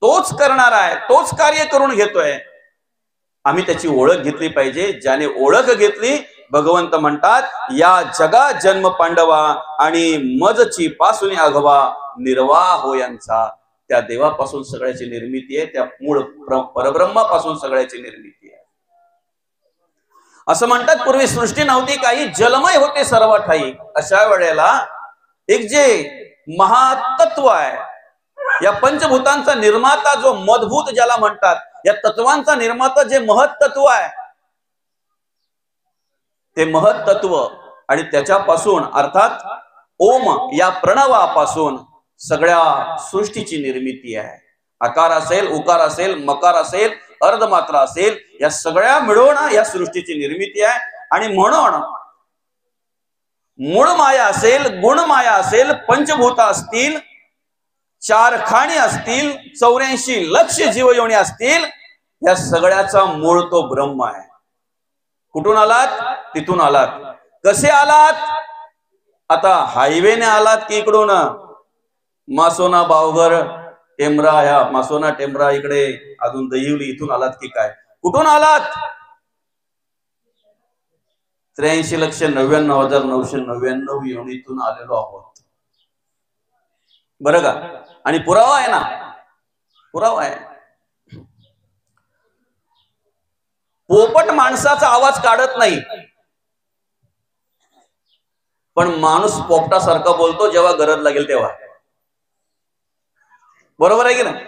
तोच करणार आहे, तोच कार्य करून घेतोय. आम्ही त्याची ओळख घेतली पाहिजे. ज्याने ओळख घेतली, भगवंत म्हणतात, या जगा जन्म पांडवा आणि मजची पासून अघवा निर्वाह हो यांचा. त्या देवापासून सगळ्याची निर्मिती आहे, त्या मूळ परब्रह्मापासून सगळ्याची निर्मिती आहे. असं म्हणतात, पूर्वी सृष्टी नव्हती, काही जलमय होते सर्व ठाई. अशा वेळेला एक जे महातत्व आहे, या पंचभूतांचा निर्माता, जो मधभूत ज्याला म्हणतात, या तत्वांचा निर्माता जे महत्त्व आहे, ते महत्त्व आणि त्याच्यापासून अर्थात ओम या प्रणवापासून सगळ्या सृष्टीची निर्मिती आहे. आकार असेल, उकार असेल, मकार असेल, अर्धमात्रा असेल, या सगळ्या मिळून या सृष्टीची निर्मिती आहे. आणि म्हणून मूळ माया असेल, गुण माया असेल, पंचभूत असतील, 4 खाणी असतील, 84 लक्ष जीवयोनी असतील, या सगळ्याचा मूळ तो ब्रह्म आहे. कुठून आलात? तिथून आलात. कसे आलात? आता हायवेने आलात की इकडून मासोना, बावघर, टेमरा, ह्या मासोना टेमरा इकडे अजून दहिवली, इथून आलात की काय? कुठून आलात? 83,99,999 योनीतून आलेलो आहोत. बरं का? आणि पुरावा आहे ना, पुरावा आहे. पोपट माणसाचा आवाज काढत नाही, पण माणूस पोपटासारखा बोलतो जेव्हा गरज लागेल तेव्हा. बरोबर आहे की नाही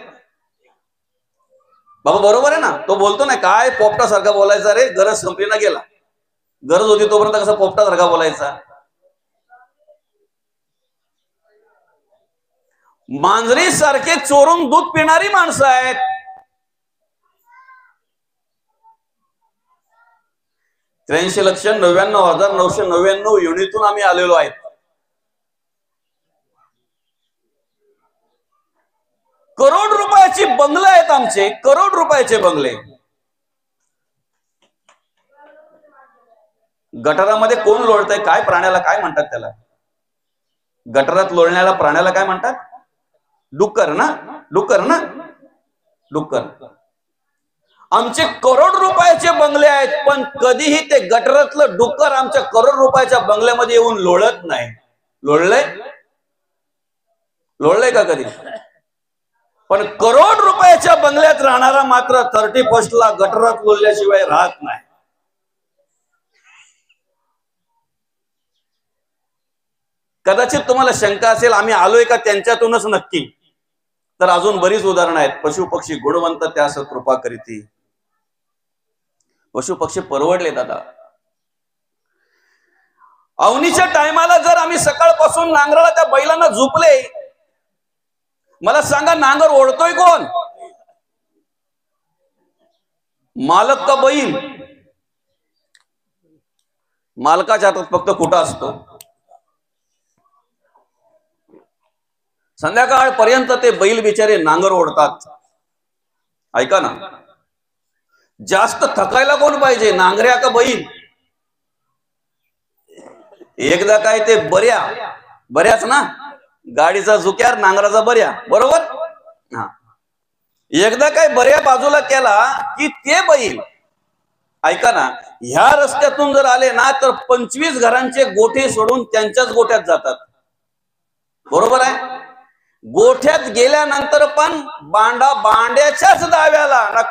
बाबा? बरोबर आहे ना? तो बोलतो ना, काय पोपटासारखा बोलायचा रे, गरज संपली ना, गेला. गरज होती तोपर्यंत कसा पोपटासारखा बोलायचा? मांजरी सारखे चोरून दूध पिणारी माणसं आहेत. 83,99,999 युनिटून आम्ही आलेलो आहेत. करोड रुपयाची बंगले आहेत आमचे, करोड रुपयाचे बंगले. गटारामध्ये कोण लोळतंय? काय प्राण्याला काय म्हणतात त्याला? गटारात लोळण्याला प्राण्याला काय म्हणतात? डुक्कर ना, डुक्कर ना, डुक्कर. आमचे करोड रुपयाचे बंगले आहेत, पण कधीही ते गटारातलं डुक्कर आमच्या करोड रुपयाच्या बंगल्यामध्ये येऊन लोळत नाही. लोळलंय? लोळलंय का कधी? पण करोड रुपयाच्या बंगल्यात राहणारा मात्र 31st ला गटारात लोळल्याशिवाय राहत नाही. कदाचित तुम्हाला शंका असेल, आम्ही आलोय का त्यांच्यातूनच? नक्की. तर अजून बरीच उदाहरणं आहेत. पशु पक्षी गुणवंत त्यास कृपा करीती. पशु पक्षी परवडले दादा. अवनीच्या टायमाला जर आम्ही सकाळपासून नांगराला त्या बैलांना झोपले, मला सांगा, नांगर ओढतोय कोण? मालक का बैल? मालकाच्या हातात फक्त कुठं असतो. संध्याकाळपर्यंत ते बैल बिचारे नांगर ओढतात. ऐका ना, जास्त थकायला कोण पाहिजे, नांगऱ्या का बैल? एकदा काय ते बऱ्याच ना, गाडीचा झुक्यार, नांगराचा बऱ्या, बरोबर? हा, एकदा काय बऱ्या बाजूला केला की ते बैल, ऐका ना, ह्या रस्त्यातून जर आले ना तर 25 घरांचे गोठे सोडून त्यांच्याच गोठ्यात जातात. बरोबर आहे? गोठ्यात गेल्यानंतर पण बांड्याच्याच दाव्याला ना,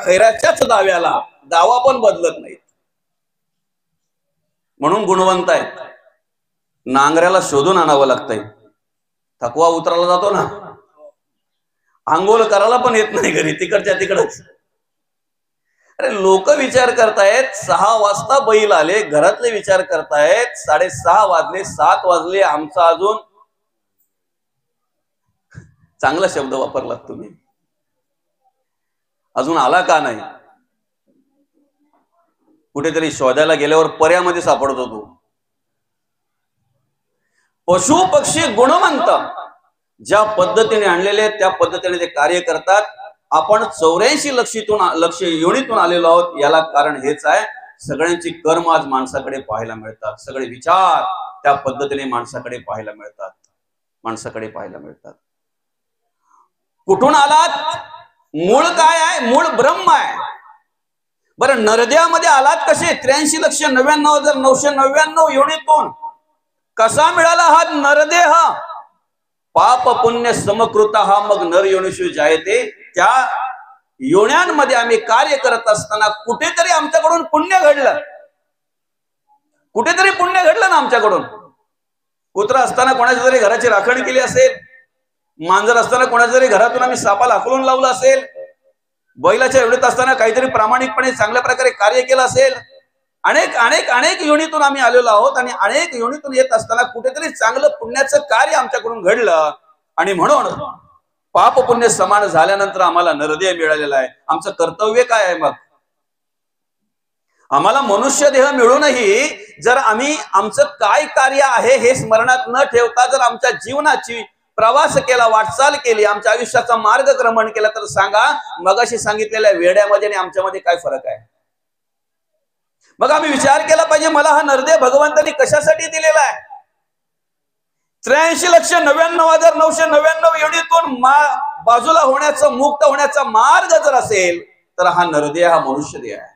खैराच्याच दाव्याला, दावा पण बदलत नाहीत. म्हणून गुणवंत आहेत. नांगऱ्याला शोधून आणावं लागतंय. थकवा उतरायला जातो ना, आंघोळ करायला पण येत नाही घरी, तिकडच्या तिकडच. अरे लोक विचार करतायत 6 वाजता बैल आले, घरातले विचार करतायत 6:30 वाजले, 7 वाजले, आमचा अजून, चांगला शब्द वापरलात तुम्ही, अजून आला का नाही. कुठेतरी शोधायला गेल्यावर पर्यामध्ये सापडतो तो. पशु पक्षी गुणवंत ज्या पद्धतीने आणलेले त्या पद्धतीने ते कार्य करतात. आपण 84 लक्ष योनीतून आलेलो आहोत. याला कारण हेच आहे, सगळ्यांची कर्म आज माणसाकडे पाहायला मिळतात, सगळे विचार त्या पद्धतीने माणसाकडे पाहायला मिळतात, माणसाकडे पाहायला मिळतात. कुठून आलात? मूळ काय आहे? मूळ ब्रह्म आहे. बरं, नरदेहामध्ये आलात कसे? 83,99,999 योनीतून. कसा मिळाला हा नरदेह? पाप पुण्य समकृता हा मग नर योनिषु जायते. त्या योन्यांमध्ये आम्ही कार्य करत असताना कुठेतरी आमच्याकडून पुण्य घडलं, कुठेतरी पुण्य घडलं ना आमच्याकडून. कुत्रा असताना कोणाच्या तरी घराची राखण केली असेल, मांजर असताना कोणाच्या तरी घरातून आम्ही सापाला हाकलून लावलं असेल, बैलाच्या एवढीत असताना काहीतरी प्रामाणिकपणे चांगल्या प्रकारे कार्य केलं असेल. अनेक अनेक अनेक योनीतून आम्ही आलेलो आहोत आणि अनेक योनीतून येत असताना कुठेतरी चांगलं पुण्याचं कार्य आमच्याकडून घडलं आणि म्हणून पाप पुण्य समान झाल्यानंतर आम्हाला नरदेह मिळालेला आहे. आमचं कर्तव्य काय आहे मग? आम्हाला मनुष्य देह मिळूनही जर आम्ही आमचं काय कार्य आहे हे स्मरणात न ठेवता जर आमच्या जीवनाची प्रवास केला, वाटचाल केली, आमच्या आयुष्याचा मार्गक्रमण केला, तर सांगा मगाशी सांगितलेल्या वेड्यामध्ये आणि आमच्यामध्ये काय फरक आहे? मग आम्ही विचार केला पाहिजे, मला हा नरदेह भगवंतांनी कशासाठी दिलेला आहे? 83,99,999 योनीतून बाजूला होण्याचा, मुक्त होण्याचा मार्ग जर असेल तर हा नरदेह हा मनुष्य देह आहे,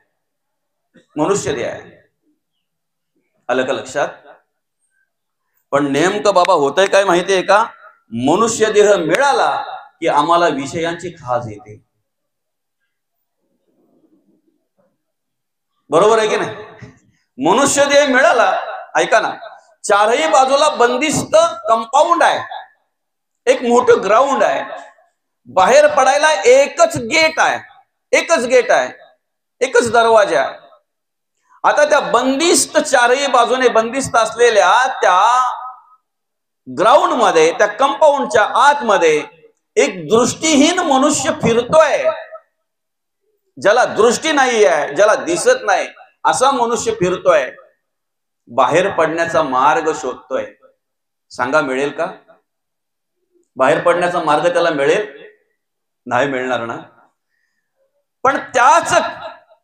मनुष्य देह आहे. आलं का लक्षात? पण नेमकं बाबा होतंय काय माहितीये का? मनुष्य देह मिळाला की आम्हाला विषयांची खाज येते. बरोबर आहे की नाही? मनुष्य देह मिळाला, ऐका ना, चारही बाजूला बंदिस्त कंपाऊंड आहे, एक मोठं ग्राउंड आहे, बाहेर पडायला एकच गेट आहे, एकच गेट आहे, एकच दरवाजा आहे. आता त्या बंदिस्त, चारही बाजूने बंदिस्त असलेल्या त्या ग्राउंड मध्ये, त्या कंपाऊंडच्या आतमध्ये एक दृष्टीहीन मनुष्य फिरतोय. ज्याला दृष्टी नाही आहे, ज्याला दिसत नाही, असा मनुष्य फिरतोय, बाहेर पडण्याचा मार्ग शोधतोय. सांगा मिळेल का? बाहेर पडण्याचा मार्ग त्याला मिळेल? नाही मिळणार ना. पण त्याच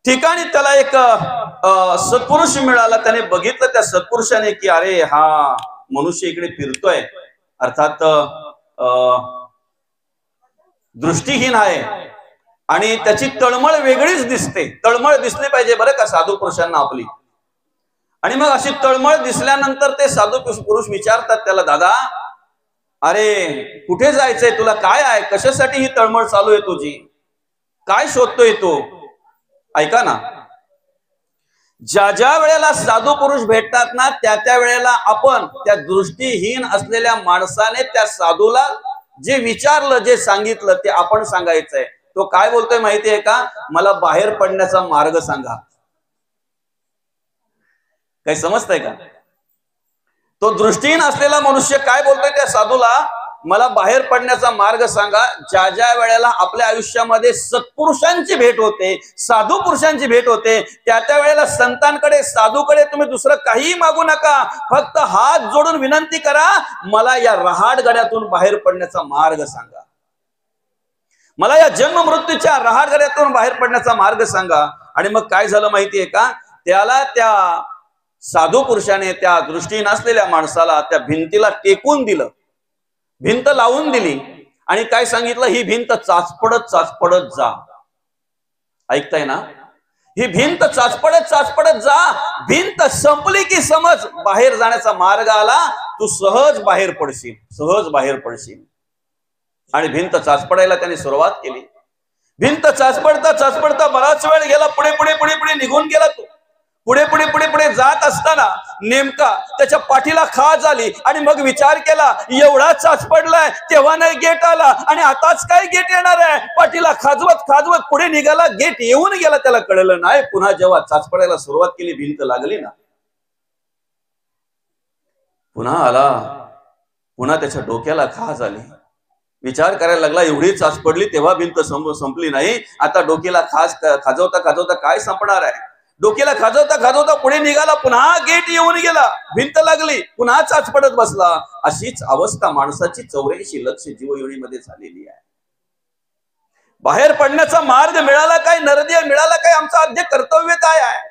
ठिकाणी त्याला एक सत्पुरुष मिळाला. त्याने बघितलं त्या सत्पुरुषाने की अरे हा मनुष्य इकडे फिरतोय, अर्थात दृष्टीहीन आहे आणि त्याची तळमळ वेगळीच दिसते. तळमळ दिसली पाहिजे बरं का साधू पुरुषांना आपली. आणि मग अशी तळमळ दिसल्यानंतर ते साधू पुरुष विचारतात त्याला, दादा अरे कुठे जायचंय तुला? काय आहे? कशासाठी ही तळमळ चालू आहे तुझी? काय शोधतोय तू? ऐका ना, ज्या ज्या वेळेला साधू पुरुष भेटतात ना, त्या त्या वेळेला आपण त्या दृष्टीहीन असलेल्या माणसाने त्या साधूला जे विचारलं, जे सांगितलं ते आपण सांगायचंय. तो काय बोलतोय माहितीये का? मला बाहेर पडण्याचा मार्ग सांगा. काही समजतंय का? तो दृष्टीहीन असलेला मनुष्य काय बोलतोय त्या साधूला? मला बाहेर पडण्याचा मार्ग सांगा. ज्या ज्या वेळेला आपल्या आयुष्यामध्ये सत्पुरुषांची भेट होते, साधू पुरुषांची भेट होते, त्या त्या वेळेला संतांकडे, साधूकडे तुम्ही दुसरं काही मागू नका. फक्त हात जोडून विनंती करा, मला या रहाटगड्यातून बाहेर पडण्याचा मार्ग सांगा, मला या जन्म मृत्यूच्या रहाटगड्यातून बाहेर पडण्याचा मार्ग सांगा. आणि मग काय झालं माहितीये का? त्याला त्या साधू पुरुषाने त्या दृष्टीहीन असलेल्या माणसाला त्या भिंतीला टेकून दिलं, भिंत लावून दिली आणि काय सांगितलं? ही भिंत चाचपडत चाचपडत जा. ऐकताय ना? ही भिंत चाचपडत चाचपडत जा. भिंत संपली की समज बाहेर जाण्याचा मार्ग आला, तू सहज बाहेर पडशील, सहज बाहेर पडशील. आणि भिंत चाचपडायला त्याने सुरुवात केली. भिंत चाचपडता चाचपडता बराच वेळ गेला, पुढे पुढे पुढे पुढे निघून गेला. तो पुढे पुढे पुढे पुढे जात असताना नेमका त्याच्या पाठीला खाज आली आणि मग विचार केला एवढा चाच पडलाय तेव्हा नाही गेट आला आणि आताच काय गेट येणार आहे. पाठीला खाजवत खाजवत पुढे निघाला, गेट येऊन गेला, त्याला कळलं नाही. पुन्हा जेव्हा चाच पडायला सुरुवात केली, भिंत लागली ना, पुन्हा आला, पुन्हा त्याच्या डोक्याला खाज आली. विचार करायला लागला एवढी चाच पडली तेव्हा भिंत संपली नाही, आता डोक्याला खाजवता खाजवता काय संपणार आहे. डोक्याला खाजवता खाजवता पुढे निघाला, पुन्हा गेट येऊन गेला, भिंत लागली, पुन्हा चाच पडत बसला. अशीच अवस्था माणसाची 84 लक्ष जीवयोनीमध्ये झालेली आहे. बाहेर पडण्याचा मार्ग मिळाला काय, नरदेव मिळाला काय, आमचं आद्य कर्तव्य काय आहे,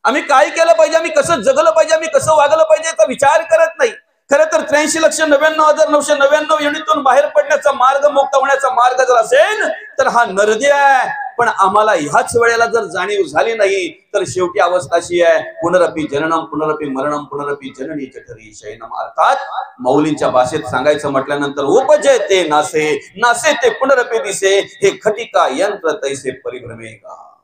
आम्ही काय केलं पाहिजे, आम्ही कसं जगलं पाहिजे, आम्ही कसं वागलं पाहिजे याचा विचार करत नाही. खरं तर 83,99,999 युनिटून बाहेर पडण्याचा मार्ग, मुक्त होण्याचा मार्ग जर असेल तर हा नरदेव आहे. पण आम्हाला ह्याच वेळेला जर जाणीव झाली नाही तर शेवटी अवस्था अशी आहे, पुनरपि जननम पुनरपि मरणम पुनरपि जननी जठरी शयनम. अर्थात मौलींच्या भाषेत सांगायचं म्हटल्यानंतर उपजे ते नासे, नासे ते पुनरपि दिसे, हे खटिका यंत्र तैसे परिभ्रमे का.